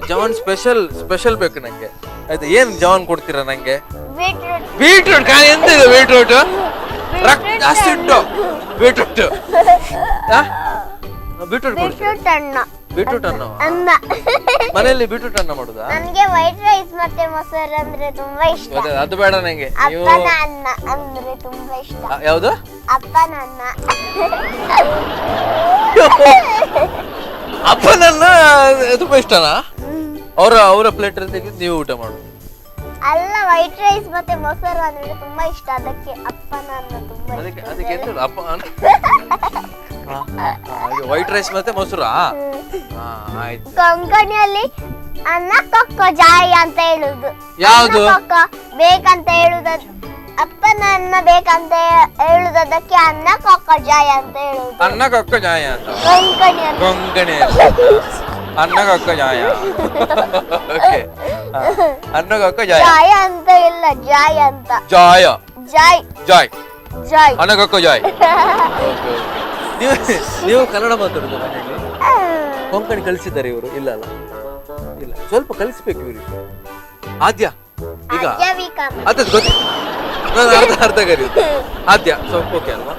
ಜವಾನ್ ಸ್ಪೆಷಲ್ ಬೇಕು ನಂಗೆ. ಆಯ್ತಾ, ಏನ್ ಜವಾನ್ ಕೊಡ್ತೀರಾ ನಂಗೆ? ಬೀಟ್ರೂಟ್. ಎಂತ ಇದೆ ಬೀಟ್ರೂಟ್? ಬೀಟ್ರೂಟ್ ಅನ್ನ ಮನೆಯಲ್ಲಿ ಬೀಟ್ರೂಟ್ ಅನ್ನ ಮಾಡುದಾ? ನನಗೆ ವೈಟ್ ರೈಸ್ ಮತ್ತೆ ಮೊಸರು ಅಂದ್ರೆ ತುಂಬಾ ಇಷ್ಟ. ಅದು ಬೇಡ ನಂಗೆ. ಅಪ್ಪನ ಅನ್ನ ಅಂದ್ರೆ ತುಂಬಾ ಇಷ್ಟ. ಯಾವುದು? ಅಪ್ಪನ ಅನ್ನ. ಅಪ್ಪನನ್ನ ತುಂಬಾ ಇಷ್ಟನಾ? ಅವರ ಪ್ಲೇಟ್ ತೆಗೆದು ನೀವು ಊಟ ಮಾಡು. ಅಲ್ಲ, ವೈಟ್ ರೈಸ್ ಮತ್ತೆ ಮೊಸರು ಅಂದ್ರೆ ತುಂಬಾ ಇಷ್ಟ, ಅದಕ್ಕೆ ಅಪ್ಪನ ಅನ್ನ ತುಂಬಾ ಇಷ್ಟ. ಅದಕ್ಕೆ ಎಂತ ಅಪ್ಪ ವೈಟ್ ರೈಸ್ ಮತ್ತೆ ಮೊಸರಾ? ಆಯ್ತು. ಕೊಂಕಣಿಯಲ್ಲಿ ಅನ್ನ ಕೊಕ್ಕೋ ಜಾಯಿ ಅಂತ ಹೇಳುದು. ಯಾವುದು? ಕೊಕ್ಕೋ ಬೇಕಂತ ಹೇಳುದ, ಅಪ್ಪನ ಅನ್ನ ಬೇಕಂತ ಹೇಳುದಕ್ಕೆ ಅನ್ನ ಕೊಕ್ಕೋ ಜಾಯಿ ಅಂತ ಹೇಳುದು. ಅನ್ನ ಕೊಕ್ಕ ಜಾಯ ಅಂತ ಕೊಂಕಣಿಯಲ್ಲಿ. ಕೊಂಕಣಿ ಅನ್ನ ಕೊಕ್ಕ ಜಾಯ. ಅನ್ನ ಕೊಕ್ಕ ಜಾಯ. ಜಾಯ ಅಂತ ಇಲ್ಲ, ಜಾಯ್ ಅಂತ. ಜಾಯ. ಜಾಯ್ ಜಾಯ್. ಜಾಯ್. ಅನ್ನ ಕೊಕ್ಕ ಜಾಯ್. ನೀವು ನೀವು ಕನ್ನಡ ಮಾತಾಡುದು ಮನೆಯಲ್ಲಿ? ಕೊಂಕಣಿ ಕಲಿಸಿದ್ದಾರೆ ಇವರು? ಇಲ್ಲ ಅಲ್ಲ, ಇಲ್ಲ, ಸ್ವಲ್ಪ ಕಲಿಸ್ಬೇಕು ಇವರಿಗೆ. ಆದ್ಯ ಈಗ ಅದು ಗೊತ್ತಿಲ್ಲ, ನಾನು ಅರ್ಧ ಕರೆಯುದು ಆದ್ಯ. ಸ್ವಲ್ಪ ಓಕೆ ಅಲ್ವಾ?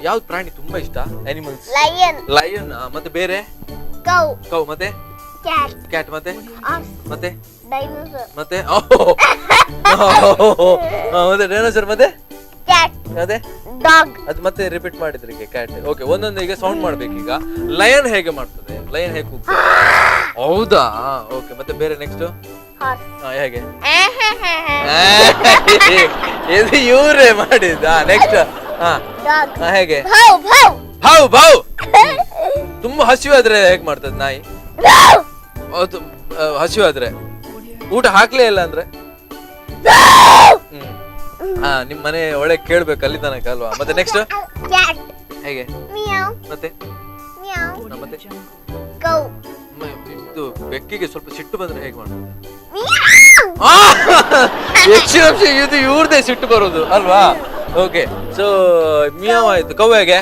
ಯಾವ್ದು ಪ್ರಾಣಿ ತುಂಬಾ ಇಷ್ಟ? ಅನಿಮಲ್ಸ್? ಲಯನ್. ಲಯನ್. ಮತ್ತೆ ಬೇರೆ? ಕೌ. ಕೌ. ಮತ್ತೆ ಕ್ಯಾಟ್. ಕ್ಯಾಟ್. ಮತ್ತೆ ಮತ್ತೆ ಡೈನೋಸರ್. ಮತ್ತೆ ಮತ್ತೆ ಡೈನೋಸರ್. ಮತ್ತೆ ಕ್ಯಾಟ್. ಅದೇ ಡಾಗ್. ಅದು ಮತ್ತೆ ರಿಪೀಟ್ ಮಾಡಿದ್ರೆ ಕ್ಯಾಟ್. ಓಕೆ, ಒಂದೊಂದು ಈಗ ಸೌಂಡ್ ಮಾಡ್ಬೇಕೀಗ. ಲಯನ್ ಹೇಗೆ ಮಾಡ್ತದೆ? ಲಯನ್ ಹೇಗೆ ಕೂಗ್ತದೆ? ಹೌದಾ? ಓಕೆ, ಮತ್ತೆ ಬೇರೆ ನೆಕ್ಸ್ಟ್ ಹೇಗೆ? ಇದು ಇವರೇ ಮಾಡಿದ. ನೆಕ್ಸ್ಟ್ ಹೇಗೆ? ಹೌ ಭೌ. ತುಂಬಾ ಹಸಿವಾದ್ರೆ ಹೇಗೆ ಮಾಡ್ತದೆ ನಾಯಿ? ಹಸಿವಾದ್ರೆ ಊಟ ಹಾಕ್ಲೇ ಇಲ್ಲ ಅಂದ್ರೆ ನಿಮ್ ಮನೆ ಒಳಗೆ ಕೇಳ್ಬೇಕು ಅಲ್ಲಿ ತನಕ ಅಲ್ವಾ? ಮತ್ತೆ ನೆಕ್ಸ್ಟ್ ಹೇಗೆ? ಮತ್ತೆ ಮತ್ತೆ ಇದು ಬೆಕ್ಕಿಗೆ ಸ್ವಲ್ಪ ಸಿಟ್ಟು ಬಂದ್ರೆ ಹೇಗೆ ಮಾಡೋದು? ಇದು ಇವ್ರದೇ ಸಿಟ್ಟು ಬರೋದು ಅಲ್ವಾ? ಓಕೆ, ಸೊ ಮಿಯಾವ್ ಆಯ್ತು. ಕೌ ಹೇಗೆ?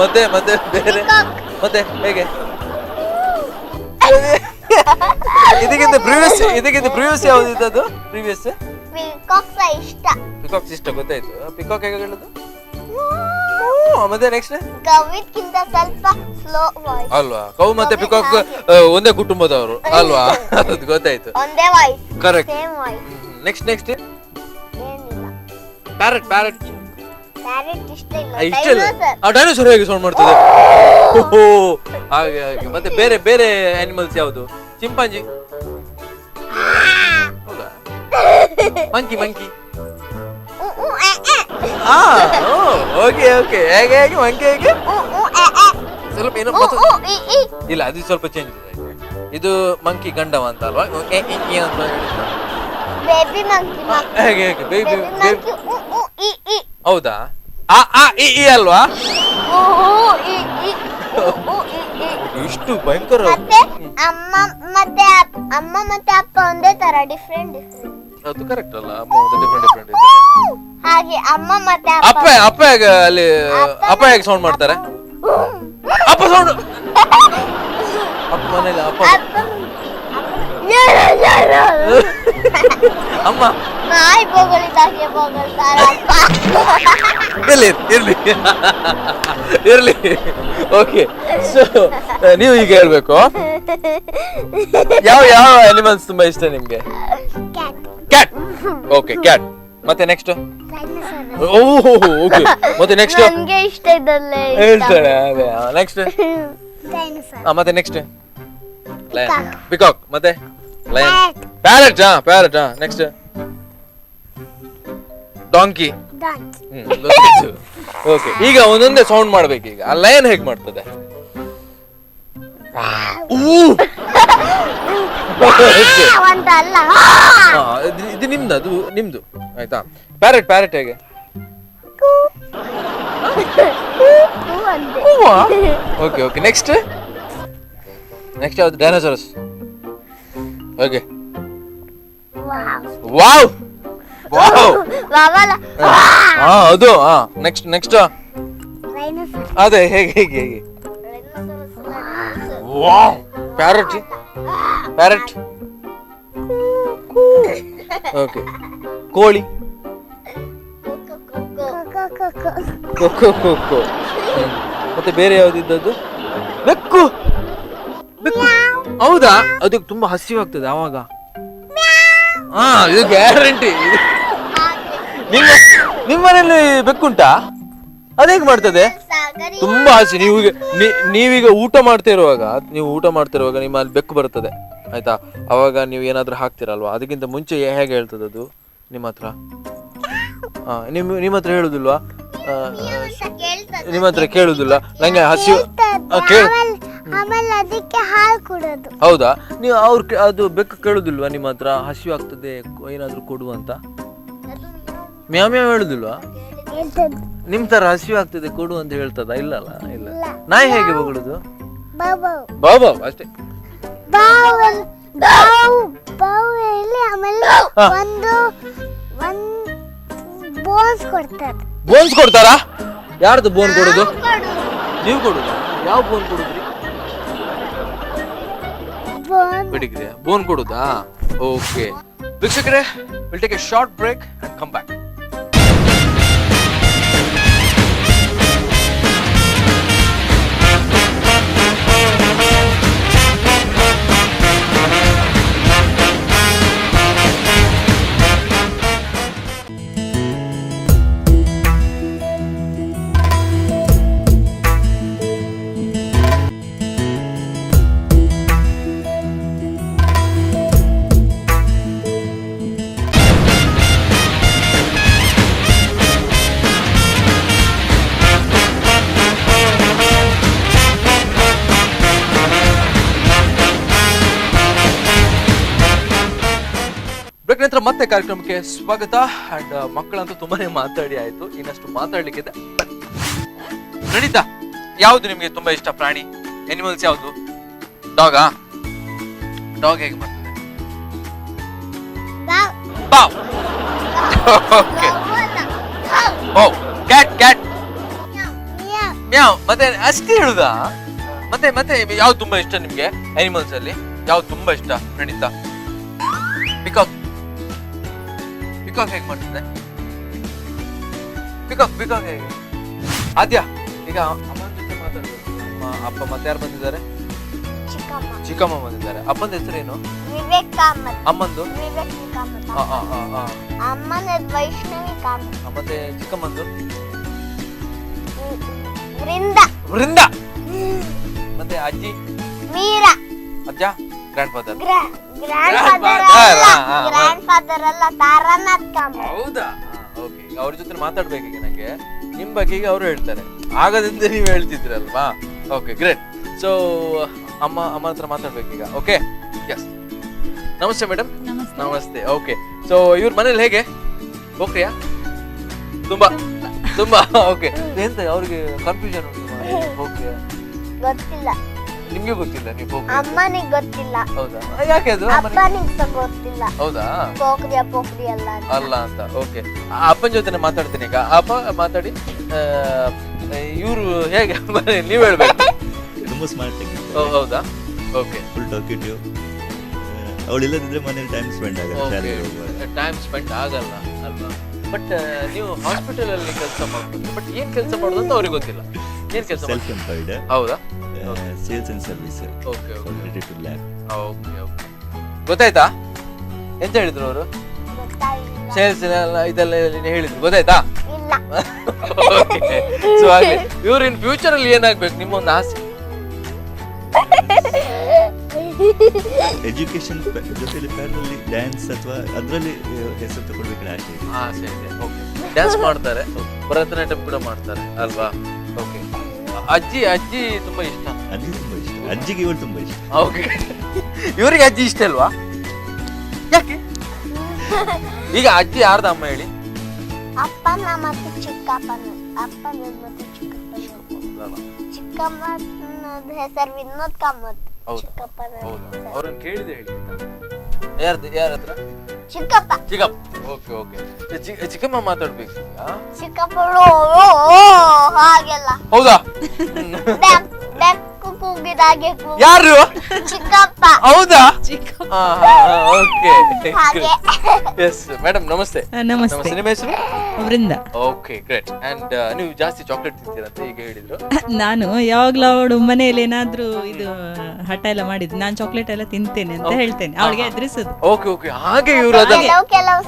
ಮತ್ತೆ ಮತ್ತೆ ಬೇರೆ? ಮತ್ತೆ ಹೇಗೆ? ಇದಕ್ಕಿಂತ ಪ್ರಿವಿಯಸ್ ಯಾವ್ದು ಇದ್ದದ್ದು? ಪ್ರಿವಿಯಸ್ ಪಿಕಾಕ್ಸ್ ಇಷ್ಟ, ಗೊತ್ತಾಯ್ತು. ಪಿಕಾಕ್ ಹೇಗೆ ಹೇಳುದು? ಮತ್ತೆ ನೆಕ್ಸ್ಟ್ ಕವಿಗಿಂತ ಸ್ವಲ್ಪ ಸ್ಲೋ ವಾಯ್ಸ್ ಅಲ್ವಾ? ಕೌ ಮತ್ತೆ ಪಿಕಾಕ್ ಒಂದೇ ಕುಟುಂಬದವರು ಅಲ್ವಾ? ಅದು ಗೊತ್ತಾಯ್ತು. ಒಂದೇ voice, correct. Same voice. Next ಏನಿಲ್ಲ. ಪ್ಯಾರೆಟ್. ಪ್ಯಾರೆಟ್ ಇಷ್ಟ ಇಲ್ಲ. ಇಷ್ಟ ಇಲ್ಲ. ಡೈನೋಸರ್ ಹೇಗೆ ಸೌಂಡ್ ಮಾಡ್ತದೆ? ಹಾಗೆ ಹಾಗೆ. ಮತ್ತೆ ಬೇರೆ ಬೇರೆ ಅನಿಮಲ್ಸ್ ಯಾವುದು? ಚಿಂಪಾಂಜಿ. ಹೌದಾ? ಮಂಕಿ. Okay okay. ಹೇಗೆ ಹೇಗೆ ಮಂಕಿ ಹೇಗೆ? ಸ್ವಲ್ಪ ಏನೋ ಇಲ್ಲ, ಅದು ಸ್ವಲ್ಪ ಚೇಂಜ್ ಇದೆ. ಇದು ಮಂಕಿ ಗಂಡವ ಅಂತ ಅಲ್ವಾ? Baby monkey. ಹೇಗೆ ಹೇಗೆ? ಬೇಬಿ ಹೌದಾ? ಈ ಅಲ್ವಾ? ಇಷ್ಟು ಭಯಂಕರ. ಅಮ್ಮ ಮತ್ತೆ ಅಪ್ಪ ಒಂದೇ ತರ, ಡಿಫ್ರೆಂಟ್. ಅದು ಕರೆಕ್ಟ್ ಅಲ್ಲ? ಅಮ್ಮ ಮತ್ತೆ ಡಿಫ್ರೆಂಟ್ ಇದ್ದಾರೆ. ಹಾಗೆ ಅಮ್ಮ ಮತ್ತೆ ಅಪ್ಪ ಹೇಗೆ ಅಲ್ಲಿ? ಅಪ್ಪ ಹೇಗೆ ಸೌಂಡ್ ಮಾಡ್ತಾರೆ? ಅಪ್ಪ ಸೌಂಡ್. ಅಪ್ಪ ಮನೇಲಿ ಅಪ್ಪ. ಅಮ್ಮ ನಾಯಿ ಬೋಗಳಿದಾಗೆ ಬೋಗಳ್ತಾರೆ. ಇರ್ಲಿ. ಓಕೆ, ಸೊ ನೀವು ಈಗ ಹೇಳ್ಬೇಕು, ಯಾವ ಅನಿಮಲ್ಸ್ ತುಂಬಾ ಇಷ್ಟ ನಿಮ್ಗೆ? ಕ್ಯಾಟ್. Okay, cat. ಮತ್ತೆ ನೆಕ್ಸ್ಟ್? ಓಹ್, ಓಕೆ. ಮತ್ತೆ ನೆಕ್ಸ್ಟ್? ನನಗೆ ಇಷ್ಟ ಇದಲ್ಲೇ ಹೇಳ್ತಾಳೆ. ಅದೇ ನೆಕ್ಸ್ಟ್? ಮತ್ತೆ ನೆಕ್ಸ್ಟ್? ಪಿಕಾಕ್. ಮತ್ತೆ lion. Parrot. Next? Donkey. Okay, ಈಗ ಒಂದೊಂದೇ ಸೌಂಡ್ ಮಾಡ್ಬೇಕು. ಈಗ ಆ ಲಯನ್ ಹೇಗೆ ಮಾಡ್ತದೆ? ಇದು ನಿಮ್ದು, ಅದು ನಿಮ್ದು ಆಯ್ತಾ? ಪ್ಯಾರೆಟ್ ಹೇಗೆ? ಓಕೆ. ನೆಕ್ಸ್ಟ್ ಯಾವ್ದು? ಡೈನೋಸಾರಸ್. ಓಕೆ. ವಾವ್. ಅದು ನೆಕ್ಸ್ಟ್ ಅದೇ ಹೇಗೆ? ಪ್ಯಾರೆಟ್. ಓಕೆ. ಕೋಳಿ. ಕೊಕ್ಕೋ. ಮತ್ತೆ ಬೇರೆ ಯಾವ್ದು ಇದ್ದದ್ದು? ಬೆಕ್ಕು. ಹೌದಾ? ಅದಕ್ಕೆ ತುಂಬಾ ಹಸಿವಾಗ್ತದೆ ಆವಾಗ. ಇದು ಗ್ಯಾರಂಟಿ. ನಿಮ್ಮನೇಲಿ ಬೆಕ್ಕುಂಟಾ? ಅದೇಗ್ ಮಾಡ್ತದೆ? ತುಂಬಾ ಹಸಿ. ನೀವೀಗ ಊಟ ಮಾಡ್ತಾ ಇರುವಾಗ ನಿಮ್ಮಲ್ಲಿ ಬೆಕ್ಕು ಬರ್ತದೆ ಆಯ್ತಾ? ಅವಾಗ ನೀವು ಏನಾದ್ರೂ ಹಾಕ್ತಿರಲ್ವಾ? ಅದಕ್ಕಿಂತ ಮುಂಚೆ ಹೇಗೆ ಹೇಳ್ತದೆ ಅದು ನಿಮ್ಮ ಹತ್ರ? ನಿಮ್ಮ ಹತ್ರ ಹೇಳುದಿಲ್ವಾ? ನಿಮ್ಮ ಹತ್ರ ಕೇಳುದಿಲ್ಲ ನಂಗೆ ಹಸಿವು ಆಮೇಲೆ ಅದಕ್ಕೆ ಹಾಲು ಕೊಡೋದು. ಹೌದಾ? ನೀವು ಅದು ಬೆಕ್ಕು ಕೇಳುದಿಲ್ವಾ ನಿಮ್ಮ ಹತ್ರ ಹಸಿವು ಆಗ್ತದೆ ಏನಾದ್ರು ಕೊಡು ಅಂತ? ಮ್ಯಾವ್ ಮ್ಯಾವ್ ಹೇಳುದಿಲ್ವಾ? ನಿಮ್ ತರ ಹಸಿವು ಆಗ್ತದೆ ಕೊಡು ಅಂತ ಹೇಳ್ತದ? ಇಲ್ಲಲ್ಲ, ಇಲ್ಲ. ನಾಯಿ ಹೇಗೆ ಬೊಗಳುದು? ಬಾವ್ ಬಾವ್ ಅಷ್ಟೇ. ಆಮೇಲೆ ಬೋನ್ಸ್ ಕೊಡ್ತಾರೆ. ಬೋನ್ಸ್ ಕೊಡ್ತಾರಾ? ಯಾರ್ದು ಬೋನ್ ಕೊಡುದು? ನೀವು ಕೊಡುದು? ಯಾವ ಬೋನ್ ಕೊಡುದ್ರಿ? ಬಿಡಿಗ್ರಿ ಬೋನ್ ಕೊಡುದಾ? ಓಕೆ ವೀಕ್ಷಕರೇ, will take a short break and come back. ನಂತರ ಮತ್ತೆ ಕಾರ್ಯಕ್ರಮಕ್ಕೆ ಸ್ವಾಗತ. ಅಂಡ್ ಮಕ್ಕಳಂತೂ ತುಂಬಾನೇ ಮಾತಾಡಿ ಆಯ್ತು, ಇನ್ನಷ್ಟು ಮಾತಾಡ್ಲಿಕ್ಕಿದೆ. ನಡೀತಾ, ಯಾವ್ದು ನಿಮ್ಗೆ ತುಂಬಾ ಇಷ್ಟ ಪ್ರಾಣಿ? ಅನಿಮಲ್ಸ್ ಯಾವ್ದು? ಡಾಗಾ? ಡಾಗ್ ಹೇಗೆ ಮಾಡ್ತದೆ? ಬಾವ್. ಓಕೆ. ಓ ಕ್ಯಾಟ್ ಕ್ಯಾಟ್ ಮ್ಯಾವ್. ಮತ್ತೆ ಅಷ್ಟೇ ಹೇಳುದಾ? ಮತ್ತೆ ಮತ್ತೆ ಯಾವ್ದು ತುಂಬಾ ಇಷ್ಟ ನಿಮ್ಗೆ ಅನಿಮಲ್ಸ್ ಅಲ್ಲಿ? ಯಾವ್ದು ತುಂಬಾ ಇಷ್ಟ? ನಡೀತಾ. ಪಿಕಾಕ್. ಪಿಕಾಕ್ ಹೇಗೆ ಮಾಡ್ತದೆ? ಪಿಕಾಕ್ ಹೇಗೆ? ಆದ್ಯ, ಈಗ ಅಮ್ಮನ ಜೊತೆ ಮಾತಾಡ್ಬೇಕು. ಅಮ್ಮ ಅಪ್ಪ ಮತ್ತೆ ಯಾರು ಬಂದಿದ್ದಾರೆ? ಚಿಕ್ಕಮ್ಮ ಬಂದಿದ್ದಾರೆ. ಅಪ್ಪನ ಹೆಸರೇನು? ಅಮ್ಮಂದು? ಮತ್ತೆ ಚಿಕ್ಕಮ್ಮಂದು? ವೃಂದ. ಮತ್ತೆ ಅಜ್ಜಿ? ಮೀರಾ. ಅಜ್ಜ? Grand father? ಹೌದಾ? ಓಕೆ, ಅವ್ರ ಜೊತೆ ಮಾತಾಡ್ಬೇಕೀಗ ನಂಗೆ. ನಿಮ್ ಬಗ್ಗೆ ಈಗ ಅವ್ರು ಹೇಳ್ತಾರೆ, ಆಗದಿಂದ ನೀವ್ ಹೇಳ್ತಿದ್ರಲ್ವಾ? Okay great. ಸೊ ಅಮ್ಮ ಹತ್ರ ಮಾತಾಡ್ಬೇಕೀಗ. Okay, yes. ನಮಸ್ತೆ ಮೇಡಮ್. ನಮಸ್ತೆ. ಓಕೆ, ಸೊ ಇವ್ರ ಮನೇಲಿ ಹೇಗೆ? ಓಕೆಯಾ? ತುಂಬಾ ತುಂಬಾ ಓಕೆ. ಎಂತ ಅವ್ರಿಗೆ ಕನ್ಫ್ಯೂಷನ್ ಉಂಟು? ಓಕೆ, ಗೊತ್ತಿಲ್ಲ. ನಿಮ್ಗೆ ಗೊತ್ತಿಲ್ಲ? ನೀವು ಅಮ್ಮನಿಗೆ ಗೊತ್ತಿಲ್ಲ. ಹೌದಾ? ಯಾಕೆ ಅದು? ಅಪ್ಪನಿಗೆ ಗೊತ್ತಿಲ್ಲ. ಹೌದಾ? ಪೋಖ್ರಿ ಅಲ್ಲ ಅಂತ. ಓಕೆ, ಅಪ್ಪನ ಜೊತೆ ಮಾತಾಡ್ತೀನಿ ಈಗ. ಅಪ್ಪ ಮಾತಾಡಿ. ಇವ್ರು ಹೇಗೆ ನೀವ್ ಹೇಳ್ಬೇಕು. ತುಂಬಾ ಸ್ಮಾರ್ಟ್ ಆಗಿ. ಹೌದಾ? Okay, full talkative. ಅವಳಿಲ್ಲದಿದ್ರೆ ಮನೇಲಿ ಟೈಮ್ ಸ್ಪೆಂಡ್ ಆಗಲ್ಲ. ಟೈಮ್ ಸ್ಪೆಂಡ್ ಆಗಲ್ಲ ಅಲ್ವಾ? ಬಟ್ ನೀವು ಹಾಸ್ಪಿಟಲ್ ಅಲ್ಲಿ ಕೆಲಸ ಮಾಡ್ತೀವಿ, ಬಟ್ ಏನ್ ಕೆಲಸ ಮಾಡೋದು ಅಂತ ಅವ್ರಿಗೆ ಗೊತ್ತಿಲ್ಲ. ಏನ್ ಕೆಲಸ? Self employed. ಹೌದಾ? Sales and service. Okay related to lab. Okay okay, ಗೊತ್ತಾಯ್ತಾ? ಎಂತ ಹೇಳಿದ್ರು ಅವರು? ಸೇಲ್ಸ್ ಇದೆಲ್ಲ ಹೇಳಿದ್ರು, ಗೊತ್ತಾಯ್ತಾ? ಸೊ ಹಾಗೆ ಇವ್ರು ಇನ್ ಫ್ಯೂಚರ್ ಅಲ್ಲಿ ಏನಾಗ್ಬೇಕು ನಿಮ್ಮ ಒಂದು ಆಸೆ? ಎಜುಕೇಶನ್ ಜೊತೆಲಿ ಪ್ಯಾರಲಲ್ಲಿ ಡ್ಯಾನ್ಸ್ ಅಥವಾ ಅದರಲ್ಲಿ ಹೆಸರು ತಗೊಳ್ಬೇಕು ಆಸೆ ಇದೆ. ಓಕೆ, ಡ್ಯಾನ್ಸ್ ಮಾಡ್ತಾರೆ, ಭರತನಾಟ್ಯಂ ಕೂಡ ಮಾಡ್ತಾರೆ ಅಲ್ವಾ? ಓಕೆ, ಅಜ್ಜಿ ತುಂಬಾ ಇಷ್ಟ. ಅಜ್ಜಿ ತುಂಬಾ ಇಷ್ಟ. ಅಜ್ಜಿಗೆ ಇವಳು ತುಂಬಾ ಇಷ್ಟ. ಓಕೆ, ಇವರಿಗೆ ಅಜ್ಜಿ ಇಷ್ಟ ಅಲ್ವಾ? ಯಾಕೆ? ಈಗ ಅಜ್ಜಿ ಯಾರ್ದ ಅಮ್ಮ ಹೇಳಿ? ಅಪ್ಪನ ಮತ್ತೆ ಚಿಕ್ಕಪ್ಪನ. ಅಪ್ಪನ ಮತ್ತೆ ಚಿಕ್ಕಮ್ಮ ಹೆಸರು ವಿನೋದ್ ಕಾಮತ್. ಚಿಕ್ಕಪ್ಪನ ಅವ್ರನ್ನ ಕೇಳಿದೆ ಹೇಳಿ. ಯಾರ ಹತ್ರ? ಚಿಕ್ಕಪ್ಪ. ಓಕೆ ಓಕೆ, ಚಿಕ್ಕಮ್ಮ ಮಾತಾಡ್ಬೇಕು. ಚಿಕ್ಕಪ್ಪ ಹಾಗೆಲ್ಲ. ಹೌದಾ? ಬೆಕ್ಕು ಕೂಗಿದಾಗೆ ಯಾರು? ಚಿಕ್ಕಪ್ಪ. ಹೌದಾ? ಓಕೆ, ಎಸ್ ಮೇಡಮ್ ನಮಸ್ತೆ. ನಮಸ್ತೆ. ನಿಮ್ಮ ಹೆಸರು? ವೃಂದ. Okay great. ಅಂಡ್ ನೀವು ಜಾಸ್ತಿ ಚಾಕ್ಲೇಟ್ ತಿಂತೀರಂತ ಈಗ ಹೇಳಿದ್ರು. ನಾನು ಯಾವಾಗ್ಲೂ ಅವಳು ಮನೆಯಲ್ಲಿ ಏನಾದ್ರೂ ಇದು ಹಠ ಎಲ್ಲ ಮಾಡಿದ್ರು ನಾನು ಚಾಕ್ಲೇಟ್ ಎಲ್ಲ ತಿಂತೇನೆ ಅಂತ ಹೇಳ್ತೇನೆ, ಅವಳಿಗೆ ಎದುರಿಸುದು. ಓಕೆ ಓಕೆ, ಹಾಗೆ ಇವರು ಕೆಲವು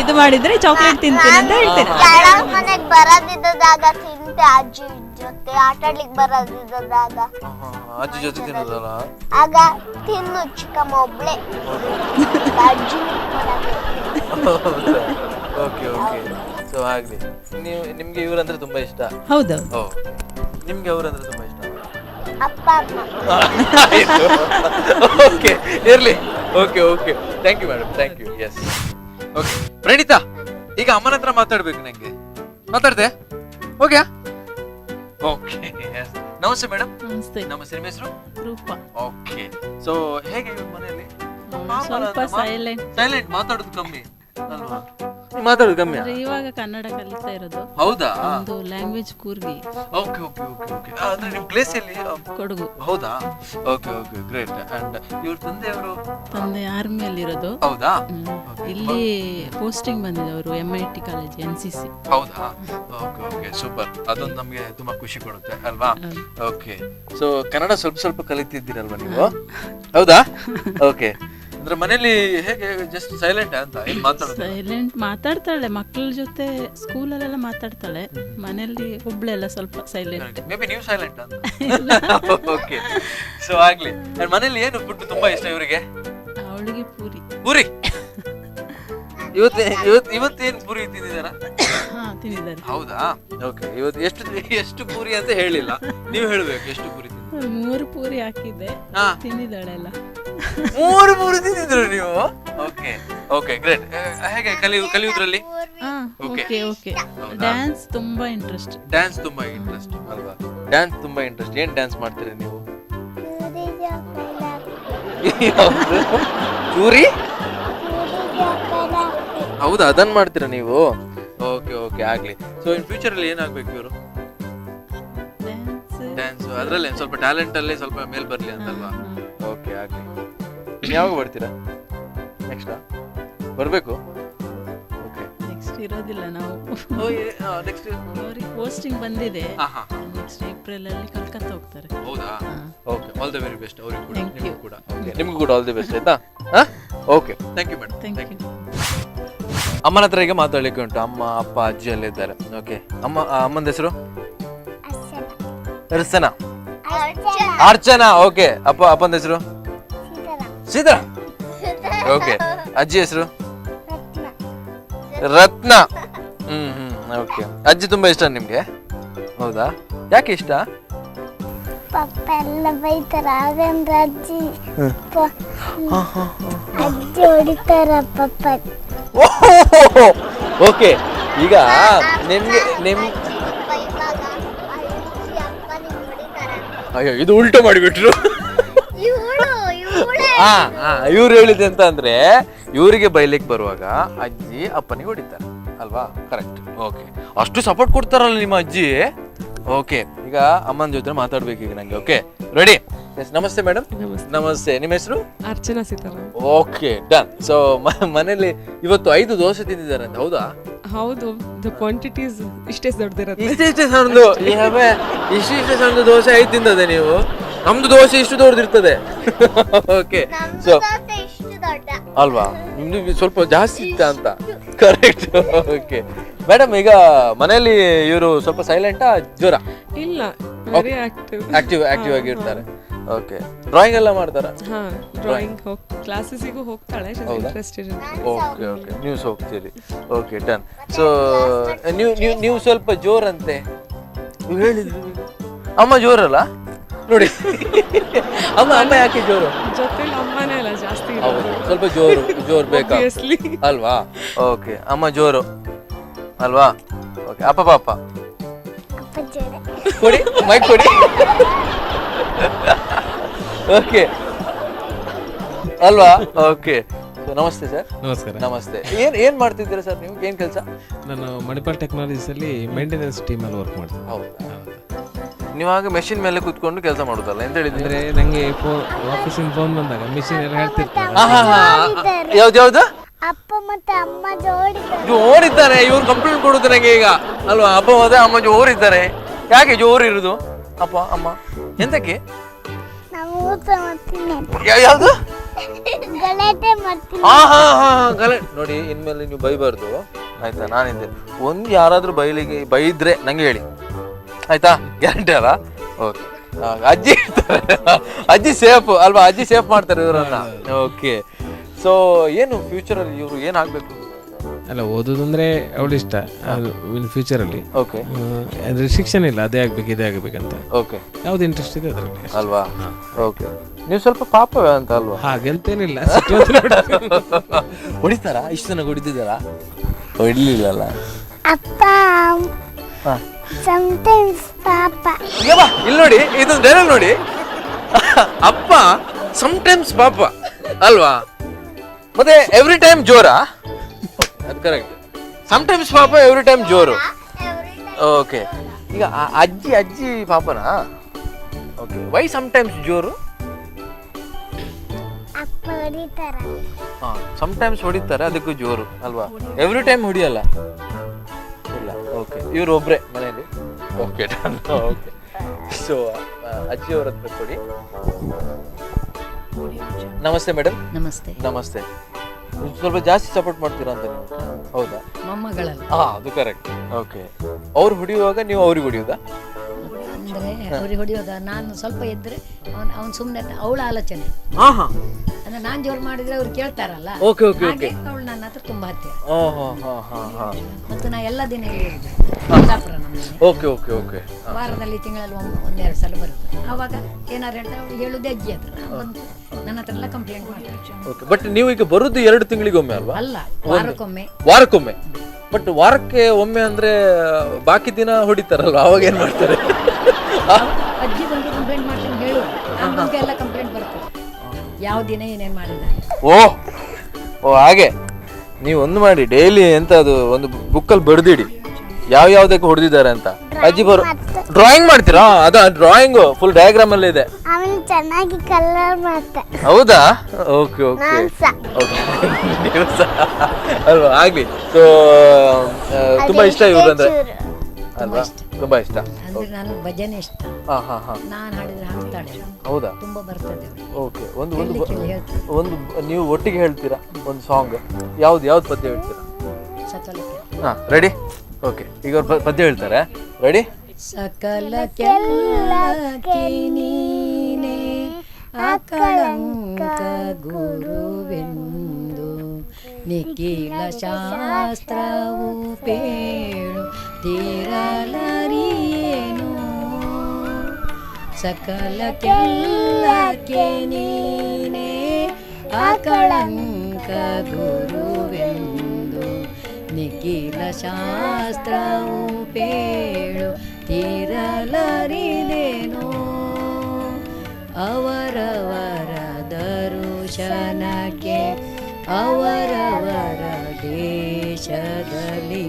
ಇದು ಮಾಡಿದ್ರೆ ಚಾಕ್ಲೇಟ್ ತಿಂತೇನೆ ಅಂತ ಹೇಳ್ತೇನೆ. ಮನೆಗ್ ಬರದಿದ್ದಾಗ ತಿಂತೆ, ಅಜ್ಜಿ ಜೊತೆ ಆಟಾಡ್ಲಿಕ್ಕೆ ಬರದಿದ್ದಾಗ ಅಜ್ಜಿ ಜೊತೆ ತಿನ್ನೋದಲ್ಲ. ಆಗ ತಿನ್ನು ಚಿಕ್ಕಮ್ಮ ಒಬ್ಳೆ. ಅಜ್ಜಿ ಓಕೆ ಓಕೆ, ಸೊ ಆಗ್ಲಿ. ನಿಮ್ಗೆ ಇವ್ರಂದ್ರೆ ತುಂಬಾ ಇಷ್ಟ? ಹೌದೌದು. ಓ, ನಿಮ್ಗೆ ಅವ್ರಂದ್ರೆ ತುಂಬಾ ಇಷ್ಟ? ಅಪ್ಪ ಅಮ್ಮ. ಓಕೆ, ಇರ್ಲಿ. Okay okay, thank you madam, thank you. Yes. Okay Praneetha, ಈಗ ಅಮ್ಮನ ಹತ್ರ ಮಾತಾಡ್ಬೇಕು ನಂಗೆ. ಮಾತಾಡ್ದೆ? Okay okay. ಎಸ್. ನಮಸ್ತೆ ಮೇಡಮ್. ನಮಸ್ತೆ. ನಮಸ್ತೆ. ನಿಮ್ಮ ಹೆಸರು? ರೂಪ. ಓಕೆ. ಸೊ ಹೇಗೆ ಇವ್ರ ಮನೆಯಲ್ಲಿ? ಸ್ವಲ್ಪ ಸೈಲೆಂಟ್. ಸೈಲೆಂಟ್, ಮಾತಾಡೋದು ಕಮ್ಮಿ ಅಲ್ವಾ? ಮಾತಾಡೋದು ಕಮ್ಮಿ. ಇವಾಗ ಕನ್ನಡ ಕಲಿತಾ ಇರೋದು. ಹೌದಾ? ಒಂದು language Coorgi. Okay okay okay okay. ಅಂದ್ರೆ ನಿಮ್ಮ ಪ್ಲೇಸ್ ಎಲ್ಲಿ? ಕೊಡಗು. ಹೌದಾ? Okay okay, great. ಅಂಡ್ ಇವ್ರ ತಂದೆಯವರು? ತಂದೆ ಆರ್ಮಿಯಲ್ಲಿ ಇರೋದು. ಹೌದಾ? ಇಲ್ಲಿ ಪೋಸ್ಟಿಂಗ್ ಬಂದಿದೆ ಅವರು MIT ಕಾಲೇಜ್ NCC. ಹೌದಾ? Okay okay, super. ಅದೊಂದು ನಮಗೆ ತುಂಬಾ ಖುಷಿ ಕೊಡುತ್ತೆ ಅಲ್ವಾ? ಓಕೆ. ಸೊ ಕನ್ನಡ ಸ್ವಲ್ಪ ಸ್ವಲ್ಪ ಕಲಿತಿದ್ದೀರಲ್ವಾ ನೀವು? ಹೌದಾ? ಓಕೆ. ಅಂದ್ರೆ ಮನೇಲಿ ಹೇಗೆ, ಜಸ್ಟ್ ಸೈಲೆಂಟ್ ಅಂತ? ಏನ್ ಮಾತಾಡೋದು? ಸೈಲೆಂಟ್, ಮಾತಾಡ್ತಾಳೆ ಮಕ್ಕಳ ಜೊತೆ, ಸ್ಕೂಲಲ್ಲೆಲ್ಲ ಮಾತಾಡ್ತಾಳೆ. ಮನೆಯಲ್ಲಿ ಒಬ್ಳೆಲ್ಲ ಸ್ವಲ್ಪ ಸೈಲೆಂಟ್. ಮೇ ಬಿ ನೀವು ಸೈಲೆಂಟ್ ಅಂತ. ಓಕೆ. ಸೊ ಆಗ್ಲಿ. ಮನೇಲಿ ಏನು ಫುಡ್ ತುಂಬಾ ಇಷ್ಟ ಇವರಿಗೆ? ಅವಳಿಗೆ ಪೂರಿ. ಪೂರಿ? ಇವತ್ತೇನು ಪೂರಿ ತಿಂದಿದಾರ? ತಿಂದಿದ್ದಾರೆ. ಹೌದಾ? ಓಕೆ. ಇವತ್ತು ಎಷ್ಟು ಪೂರಿ ಅಂತ ಹೇಳಿಲ್ಲ, ನೀವು ಹೇಳ್ಬೇಕು ಎಷ್ಟು ಪೂರಿ ತಿಂದಿದ್ದೀರಾ? 3 ಪೂರಿ ಹಾಕಿದ್ದೆ, ತಿಂದಿದ್ದಾಳೆಲ್ಲ. 3 ಪೂರಿ ತಿಂದಿದ್ರು ನೀವು? Okay okay, great. ಹೇಗೆ ಕಲಿಯುವುದ್ರಲ್ಲಿ? Okay okay. ಡ್ಯಾನ್ಸ್ ತುಂಬಾ ಇಂಟ್ರೆಸ್ಟ್. ಡ್ಯಾನ್ಸ್ ತುಂಬಾ ಇಂಟ್ರೆಸ್ಟ್ ಅಲ್ವಾ? ಡ್ಯಾನ್ಸ್ ತುಂಬಾ ಇಂಟ್ರೆಸ್ಟ್. ಏನ್ ಡ್ಯಾನ್ಸ್ ಮಾಡ್ತೀರಾ ನೀವು? ಚೂರಿ? ಹೌದಾ, ಅದನ್ನ ಮಾಡ್ತೀರಾ ನೀವು? ಓಕೆ ಓಕೆ, ಆಗ್ಲಿ. ಸೊ ಇನ್ ಫ್ಯೂಚರ್ ಅಲ್ಲಿ ಏನಾಗ್ಬೇಕು ಇವರು? ಡ್ಯಾನ್ಸ್, ಅದ್ರಲ್ಲಿ ಸ್ವಲ್ಪ ಟ್ಯಾಲೆಂಟ್ ಅಲ್ಲಿ ಸ್ವಲ್ಪ ಮೇಲ್ ಬರ್ಲಿ ಅಂತಲ್ವಾ? ಓಕೆ, ಆಗ್ಲಿ. ಯಾವಾಗ ಬರ್ತೀರಾ ನೆಕ್ಸ್ಟ್? ಬರ್ಬೇಕು? ಓಕೆ. ನೆಕ್ಸ್ಟ್ ಇರೋದಿಲ್ಲ ನಾವು. ನೆಕ್ಸ್ಟ್ ಅವ್ರಿಗೆ ಪೋಸ್ಟಿಂಗ್ ಬಂದಿದೆ. ನೆಕ್ಸ್ಟ್ ಏಪ್ರಿಲ್ ಅಲ್ಲಿ ಕಲ್ಕತ್ತಾ ಹೋಗ್ತಾರೆ. ಹೌದಾ? Okay, all the very best ಅವರಿಗೂ ಕೂಡ, Thank you. ನಿಮಗೂ ಕೂಡ. ಓಕೆ, ನಿಮಗೂ ಕೂಡ ಆಲ್ ದಿ ಬೆಸ್ಟ್. ಆಯ್ತಾ? Okay, thank you madam. Thank you. ಅಮ್ಮನ ಹತ್ರ ಈಗ ಮಾತಾಡ್ಲಿಕ್ಕೆ ಉಂಟು. ಅಮ್ಮ ಅಪ್ಪ ಅಜ್ಜಿ ಎಲ್ಲ ಇದ್ದಾರೆ. ಓಕೆ, ಅಮ್ಮನ ಹೆಸರು? ಅರ್ಚನಾ. ಅರ್ಚನಾ. ಓಕೆ. ಅಪ್ಪನ ಹೆಸರು? ಸೀತಾ. ಓಕೆ. ಅಜ್ಜಿ ಹೆಸರು? ರತ್ನ. ಓಕೆ. ಅಜ್ಜಿ ತುಂಬಾ ಇಷ್ಟ ನಿಮ್ಗೆ? ಹೌದಾ? ಯಾಕೆ ಇಷ್ಟ? ಪಪ್ಪ ಎಲ್ಲ ಬೈತಾರ, ಹಾಗಂದ್ರೆ ಅಜ್ಜಿ ಹೊಡಿತಾರ ಪಪ್ಪ. ಓಕೆ. ಈಗ ನಿಮ್ಗೆ ಅಯ್ಯೋ, ಇದು ಉಲ್ಟು ಮಾಡಿಬಿಟ್ರು. ಇವ್ರು ಹೇಳಿದೆ ಅಂತ ಅಂದ್ರೆ, ಇವರಿಗೆ ಬೈಲಿಕ್ಕೆ ಬರುವಾಗ ಅಜ್ಜಿ ಅಪ್ಪನಿಗೆ ಹೊಡಿತಾರೆ ಅಲ್ವಾ? ಕರೆಕ್ಟ್. ಓಕೆ, ಅಷ್ಟು ಸಪೋರ್ಟ್ ಕೊಡ್ತಾರಲ್ಲ ನಿಮ್ಮ ಅಜ್ಜಿ. ಓಕೆ, ಈಗ ಅಮ್ಮನ ಜೊತೆ ಮಾತಾಡ್ಬೇಕು ಈಗ ನಂಗೆ. Okay, ready? ನಮಸ್ತೆ ಮೇಡಮ್. ನಮಸ್ತೆ. ನಿಮ್ಮ ಹೆಸರು? Archana Sitaram. Okay, done. So ಮನೇಲಿ ಇವತ್ತು 5 ದೋಸೆ ತಿಂದಿದ್ದಾರೆ ಅಂತ? ಹೌದಾ? ಹೌದು. ಕ್ವಾಂಟಿಟೀಸ್ ಇಷ್ಟೇ ದೊಡ್ಡದಿರುತ್ತೆ. ಇಷ್ಟೇ ಸಣ್ಣದು. ಇಷ್ಟೇ ಸಣ್ಣದು ದೋಸೆ 5 ತಿಂದದೆ ನೀವು? ನಮ್ದು ದೋಸೆ ಇಷ್ಟು ದೊಡ್ಡದಿರ್ತದೆ. ಓಕೆ. ಸೊ ಅಲ್ವಾ, ನಿಮ್ದು ಸ್ವಲ್ಪ ಜಾಸ್ತಿ ಇತ್ತ ಅಂತ? ಕರೆಕ್ಟ್. ಓಕೆ ಮೇಡಮ್, ಈಗ ಮನೆಯಲ್ಲಿ ಇವರು ಸ್ವಲ್ಪ ಸೈಲೆಂಟಾ ಜ್ವರ? ಇಲ್ಲ, ವೆರಿ ಆಕ್ಟಿವ್ ಆಕ್ಟಿವ್ ಆಗಿ ಇರ್ತಾರೆ. ಓಕೆ. ಡ್ರಾಯಿಂಗ್ ಎಲ್ಲ ಮಾಡ್ತಾರಾ? ಹಾ, ಡ್ರಾಯಿಂಗ್ ಕ್ಲಾಸಸ್ಸಿಗೂ ಹೋಗ್ತಾಳೆ. ಇಂಟ್ರೆಸ್ಟೆಡ್. ಓಕೆ ಓಕೆ, ನೀವು ಹೋಗ್ತೀರಿ. Okay, done. ಸೊ ನೀವು ಸ್ವಲ್ಪ ಜೋರಂತೆ ನೀವು ಹೇಳಿದ್ರಿ. ಅಮ್ಮ ಜೋರಲ್ಲ ನೋಡಿ. ಅಮ್ಮ ಯಾಕೆ ಜೋರು? ಜೊತೆಲಿ ಅಮ್ಮನೇ ಅಲ್ಲ ಜಾಸ್ತಿ. ಹೌದು, ಸ್ವಲ್ಪ ಜೋರು ಬೇಕಾ ಅಲ್ವಾ? ಓಕೆ, ಅಮ್ಮ ಜೋರು ಅಲ್ವಾ? ಓಕೆ. ಅಪ್ಪ ಕೊಡಿ, ಮೈಕ್ ಕೊಡಿ. ಓಕೆ ಅಲ್ವಾ? ಓಕೆ. ನಮಸ್ತೆ ಸರ್. ನಮಸ್ಕಾರ. ನಮಸ್ತೆ. ಏನ್ ಮಾಡ್ತಿದ್ದೀರಾ ಸರ್ ನೀವು? ಏನ್ ಕೆಲಸ? ನಾನು ಮಣಿಪಾಲ್ ಟೆಕ್ನಾಲಜೀಸ್ ಅಲ್ಲಿ ಮೇಂಟೆನೆನ್ಸ್ ಟೀಮ್ ಅಲ್ಲಿ ವರ್ಕ್ ಮಾಡ್ತೀನಿ. ಹೌದಾ? ನೀವಾಗ ಮೆಷಿನ್ ಮೇಲೆ ಕುತ್ಕೊಂಡು ಕೆಲಸ ಮಾಡೋದಲ್ಲ ಎಂತ ಹೇಳಿದ್ರೆ? ಅಂದ್ರೆ ನಂಗೆ ಆಫೀಸಿನ ಫೋನ್ ಬಂದಾಗ ಮಿಷಿನ್ ಎಲ್ಲ ಹೇಳ್ತಿರ್ತಾರೆ. ಯಾವ್ದು? ಅಪ್ಪ ಮತ್ತೆ ಅಮ್ಮ ಜೋರಿದ್ದಾರೆ. ಇವ್ರು ಕಂಪ್ಲೇಂಟ್ ಕೊಡುದು ನಂಗೆ ಈಗ ಅಲ್ವಾ? ಅಪ್ಪ ಮತ್ತೆ ಅಮ್ಮ ಜೋರಿದ್ದಾರೆ. ಯಾಕೆ ಜೋರು ಇರುದು? ಅಪ್ಪ ಅಮ್ಮ ಎಂತಕ್ಕೆ? ಯಾವ್ದು? ನೋಡಿ, ಇನ್ಮೇಲೆ ನೀವು ಬೈಬಾರ್ದು ಆಯ್ತಾ? ನಾನಿದ್ದೆ ಒಂದು ಯಾರಾದ್ರೂ ಬೈದ್ರೆ ನಂಗೆ ಹೇಳಿ ಆಯ್ತಾ? ಗ್ಯಾರಂಟಿ ಅಲ್ಲ? ಓಕೆ. ಅಜ್ಜಿ ಇರ್ತಾರೆ, ಅಜ್ಜಿ ಸೇಫ್ ಅಲ್ವಾ? ಅಜ್ಜಿ ಸೇಫ್ ಮಾಡ್ತಾರೆ ಇವರನ್ನ. ಓಕೆ. ಸೊ ಏನು ಫ್ಯೂಚರ್ ಅಲ್ಲಿ ಇವರು ಏನಾಗ್ಬೇಕು? ಅಲ್ಲ ಓದೋದಂದ್ರೆ ಅವಳು ಇಷ್ಟ ಇನ್ ಫ್ಯೂಚರಲ್ಲಿ ಓಕೆ ರಿಸ್ಟ್ರಿಕ್ಷನ್ ಇಲ್ಲ ಅದೇ ಆಗ್ಬೇಕು ಇದೇ ಆಗ್ಬೇಕಂತ ಓಕೆ ಯಾವ್ದು ಇಂಟ್ರೆಸ್ಟ್ ಇದೆ ಅದರಲ್ಲಿ ಅಲ್ವಾ ಓಕೆ ನೀವು ಸ್ವಲ್ಪ ಪಾಪವೇ ಅಂತ ಅಲ್ವಾ ಹಾಗೆಂತೇನಿಲ್ಲ ಹೊಡಿತಾರಾ ಇಷ್ಟು ಜನ ಹೊಡಿತಿದ್ದಾರಾ ಹೊಡಿಲಿಲ್ಲಲ್ಲ ಅಪ್ಪ ಸಮಟೈಮ್ಸ್ ಪಾಪ ಇಲ್ಲಿ ನೋಡಿ ಇದು ಡೈಲಾಗ್ ನೋಡಿ ಅಪ್ಪ ಸಮಟೈಮ್ಸ್ ಪಾಪ ಅಲ್ವಾ ಮತ್ತೆ ಎವ್ರಿ ಟೈಮ್ ಜೋರಾ ಅದು ಕರೆಕ್ಟ್ ಸಮಟೈಮ್ಸ್ ಪಾಪ ಎವ್ರಿ ಟೈಮ್ ಜೋರು ಓಕೆ ಈಗ ಅಜ್ಜಿ ಪಾಪನಾ ಓಕೆ ವೈ ಸಮಟೈಮ್ಸ್ ಜೋರು ಅಪ್ಪ ಹೊಡಿತಾರ ಸಮಟೈಮ್ಸ್ ಹೊಡಿತಾರೆ ಅದಕ್ಕೂ ಜೋರು ಅಲ್ವಾ ಎವ್ರಿ ಟೈಮ್ ಹೊಡಿಯಲ್ಲ ಇಲ್ಲ ಓಕೆ ಇವ್ರು ಒಬ್ರೆ ಮನೆಯಲ್ಲಿ ಓಕೆ ಓಕೆ ಸೊ ಅಜ್ಜಿಯವ್ರ ಹತ್ರ ಕೊಡಿ ನಮಸ್ತೆ ಮೇಡಮ್ ನಮಸ್ತೆ ನಮಸ್ತೆ ಸ್ವಲ್ಪ ಜಾಸ್ತಿ ಸಪೋರ್ಟ್ ಮಾಡ್ತೀರಾ ಅಂತ ನೀವು ಹೌದಾ ಮೊಮ್ಮಗಳಲ್ಲಿ ಅದು ಕರೆಕ್ಟ್ ಓಕೆ ಅವ್ರು ಹೊಡಿಯುವಾಗ ನೀವು ಅವ್ರಿಗೆ ಹೊಡಿಯೋದಾ ಅಂದ್ರೆ ಅವ್ರಿಗೆ ಹೊಡೆಯೋದ ನಾನು ಸ್ವಲ್ಪ ಎದ್ರೆ ಅವನು ಸುಮ್ಮನೆ ಅವಳ ಆಲೋಚನೆ ಹಾ ಹಾ ಅಂದ್ರೆ ನಾನ್ ಜೋರು ಮಾಡಿದ್ರೆ ಅವ್ರು ಕೇಳ್ತಾರಲ್ಲ ಓಕೆ ಓಕೆ ಓಕೆ ಅವಳು ನನ್ನ ಹತ್ರ ತುಂಬಾ ಹತ್ತಿರ ಹಾ ಹಾ ಹಾ ಹಾ ಮತ್ತು ನಾ ಎಲ್ಲ ದಿನ ಇಲ್ಲಿ ಇರುದು ಕುಂದಾಪುರ ನಮ್ಮನೆ ಓಕೆ ಓಕೆ ಓಕೆ ವಾರದಲ್ಲಿ ತಿಂಗಳಲ್ಲಿ ಒಂದೆರಡು ಸಲ ಬರುತ್ತೆ ಆವಾಗ ಏನಾರು ಹೇಳ್ತಾರೆ ಅವ್ಳು ಹೇಳುದೇ ಅಜ್ಜಿ ಹತ್ರ ನಾನು ಬಂದು ನನ್ನ ಹತ್ರ ಎಲ್ಲ ಕಂಪ್ಲೇಂಟ್ ಮಾಡ್ತಾರೆ ಓಕೆ ಬಟ್ ನೀವು ಈಗ ಬರುದು 2 ತಿಂಗಳಿಗೊಮ್ಮೆ ಅಲ್ವಾ ಅಲ್ಲ ವಾರಕ್ಕೊಮ್ಮೆ ವಾರಕ್ಕೊಮ್ಮೆ ಬಟ್ ವಾರಕ್ಕೆ ಒಮ್ಮೆ ಅಂದ್ರೆ ಬಾಕಿ ದಿನ ಹೊಡಿತಾರಲ್ವ ಅವಾಗ ಏನ್ ಮಾಡ್ತಾರೆ ಅಜ್ಜಿ ಬಂದು ಕಂಪ್ಲೇಂಟ್ ಮಾಡ್ತೀನಿ ಹೇಳು ನಾನು ಬಂದು ಎಲ್ಲ ಕಂಪ್ಲೇಂಟ್ ಬರ್ತದೆ ಯಾವ ದಿನ ಏನೇನು ಮಾಡಿದ್ದಾರೆ ಓ ಹಾಗೆ ನೀವು ಒಂದು ಮಾಡಿ ಡೈಲಿ ಎಂತ ಅದು ಒಂದು ಬುಕ್ಕಲ್ಲಿ ಬರೆದಿಡಿ ಯಾವ್ದಕ್ಕೆ ಹೊಡೆದಿದ್ದಾರೆ ಅಂತ ಅಜ್ಜಿ ಡ್ರಾಯಿಂಗ್ ಮಾಡ್ತೀರಾ ಅದ ಡ್ರಾಯಿಂಗ್ ಫುಲ್ ಡಯಾಗ್ರಾಮ್ ಅಲ್ಲೇ ಇದೆ ಅವನು ಚೆನ್ನಾಗಿ ಕಲರ್ ಮಾಡ್ತಾ ಹೌದಾ ಓಕೆ ಓಕೆ ಅಲ್ವಾ ಆಗ್ಲಿ ಸೊ ತುಂಬಾ ಇಷ್ಟ ಇವ್ರು ಅಂದ್ರೆ ಅಲ್ವಾ ತುಂಬಾ ಇಷ್ಟ ಅಂದ್ರೆ ನಾನು ಭಜನೆ ಇಷ್ಟ ಹಾ ಹಾ ಹಾ ನಾನು ಹಾಡಿದ್ರೆ ಹಾಡ್ತಾಳೆ ಹೌದಾ ತುಂಬಾ ಬರ್ತದೆ ಅವ್ಳಿಗೆ. ಓಕೆ ಒಂದು ಒಂದು ಹೇಳಲಿಕ್ಕೆ ಹೇಳ್ತೀನಿ ಒಂದು ನೀವು ಒಟ್ಟಿಗೆ ಹೇಳ್ತೀರಾ ಒಂದು ಸಾಂಗ್ ಯಾವ್ದು ಪದ್ಯ ಹೇಳ್ತೀರಾ ಸಕಲಕ್ಕೆ ಹಾ ರೆಡಿ ಓಕೆ ಈಗ ಅವ್ರು ಪದ್ಯ ಹೇಳ್ತಾರೆ ರೆಡಿ ಸಕಲಕ್ಕೆಲ್ಲಕ್ಕೆ ನೀನೇ ಅಕಳಂಕ ಗುರುವೆಂದು ನಿಖಿಲ ಶಾಸ್ತ್ರವು ಪೇಳು ತೀರಲರಿಯೇನು ಸಕಲಕ್ಕೆಲ್ಲಕ್ಕೆ ನೀನೇ ಅಕಳಂಕ ಗುರುವೆಂದು ನಿಖಿಲ ಶಾಸ್ತ್ರವು ಪೇಳು ತೀರಲರಿದೇನೋ ಅವರವರ ದರುಶನಕ್ಕೆ ಅವರವರ ದೇಶದಲ್ಲಿ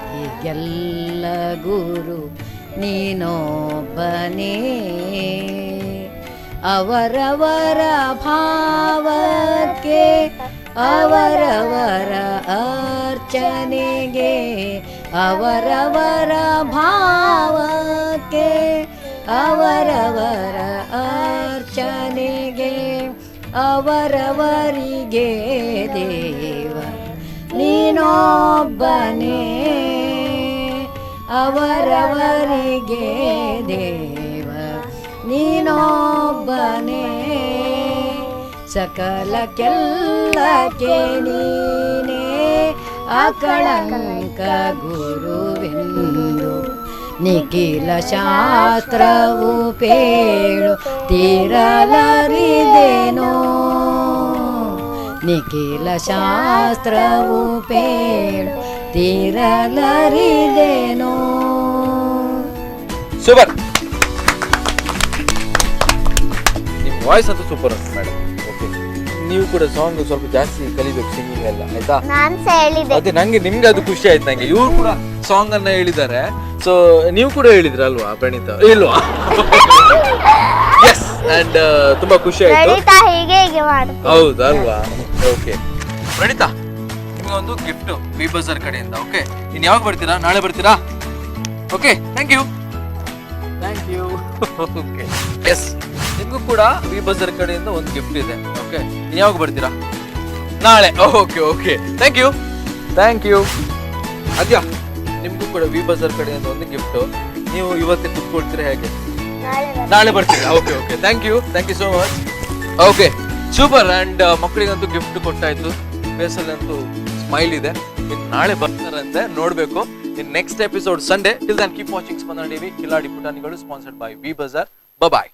ಅವರವರಿಗೆಲ್ಲ ಗುರು ನೀನೊಬ್ಬನೇ ಅವರವರ ಭಾವಕ್ಕೆ ಅವರವರ ಅರ್ಚನೆಗೆ ಅವರವರ ಭಾವಕ್ಕೆ ಅವರವರ ಅರ್ಚನೆಗೆ ಅವರವರಿಗೆ ದೇವ ನೀನೊಬ್ಬನೇ ಅವರವರಿಗೆ ದೇವ ನೀನೊಬ್ಬನೇ ಸಕಲಕ್ಕೆಲ್ಲಕ್ಕೆ ನೀನೇ ಅಕಳಂಕ ಗುರುವೆಂದು ನಿಖಿಲ ಶಾಸ್ತ್ರವು ಪೇಳು ತೀರಲರಿದೇನೋ ನಿಖಿಲ ಶಾಸ್ತ್ರವು ಪೇಳು ತೀರಲರಿದೇನೋ ಸೂಪರ್ ನಿಮ್ಮ ವಾಯ್ಸ್ ಅಂತೂ ಸೂಪರ್ ಅಂತ ಮೇಡಮ್ ಓಕೆ ನೀವು ಕೂಡ ಸಾಂಗ್ ಸ್ವಲ್ಪ ಜಾಸ್ತಿ ಕಲಿಬೇಕು ಸಿಂಗಿಂಗ್ ಎಲ್ಲ ಆಯ್ತಾ ನಾನು ಹೇಳಿದೆ ಅದೇ ನಿಮ್ಗೆ ಅದು ಖುಷಿ ಆಯ್ತು ನಂಗೆ ಇವ್ರು ಕೂಡ ಸಾಂಗ್ ಅನ್ನ ಹೇಳಿದ್ದಾರೆ ಸೊ ನೀವು ಕೂಡ ಹೇಳಿದ್ರಲ್ವಾ ಪ್ರಣೀತಾ ಇಲ್ವಾ ಎಸ್ ಅಂಡ್ ತುಂಬಾ ಖುಷಿ ಆಯ್ತು ಪ್ರಣೀತಾ ಹೀಗೆ ಮಾಡ್ತೀನಿ ಹೌದಲ್ವಾ ಓಕೆ ಪ್ರಣೀತಾ ನಿಮ್ಗೆ ಒಂದು ಗಿಫ್ಟ್ ವಿ ಬಜಾರ್ ಕಡೆಯಿಂದ ಓಕೆ ಇನ್ ಯಾವಾಗ ಬರ್ತೀರಾ ನಾಳೆ ಬರ್ತೀರಾ okay thank you okay yes ನಿಮ್ಗೂ ಕೂಡ ವಿ ಬಜಾರ್ ಕಡೆಯಿಂದ ಒಂದು ಗಿಫ್ಟ್ ಇದೆ ಓಕೆ ಇನ್ ಯಾವಾಗ ಬರ್ತೀರಾ ನಾಳೆ ಓಕೆ ಓಕೆ ಥ್ಯಾಂಕ್ ಯು ಅದ್ಯಾ ನಿಮ್ಗೂ ಕೂಡ ವಿ ಬಜಾರ್ ಕಡೆಯಿಂದ ಒಂದು ಗಿಫ್ಟ್ ನೀವು ಇವತ್ತೇ ಕುತ್ಕೊಳ್ತೀರಾ ಹೇಗೆ ನಾಳೆ ಬರ್ತೀರಾ okay thank you so much okay super and ಮಕ್ಕಳಿಗಂತೂ ಗಿಫ್ಟ್ ಕೊಟ್ಟಾಯ್ತು ಫೇಸಲ್ಲಿ ಅಂತೂ ಸ್ಮೈಲ್ ಇದೆ. ಇನ್ನು ನಾಳೆ ಬರ್ತಾರಂತೆ, ನೋಡ್ಬೇಕು. In next episode Sunday. Till then keep watching Spandana TV. ಕಿಲಾಡಿ ಪುಟಾಣಿಗಳು sponsored by V Bazaar. Bye.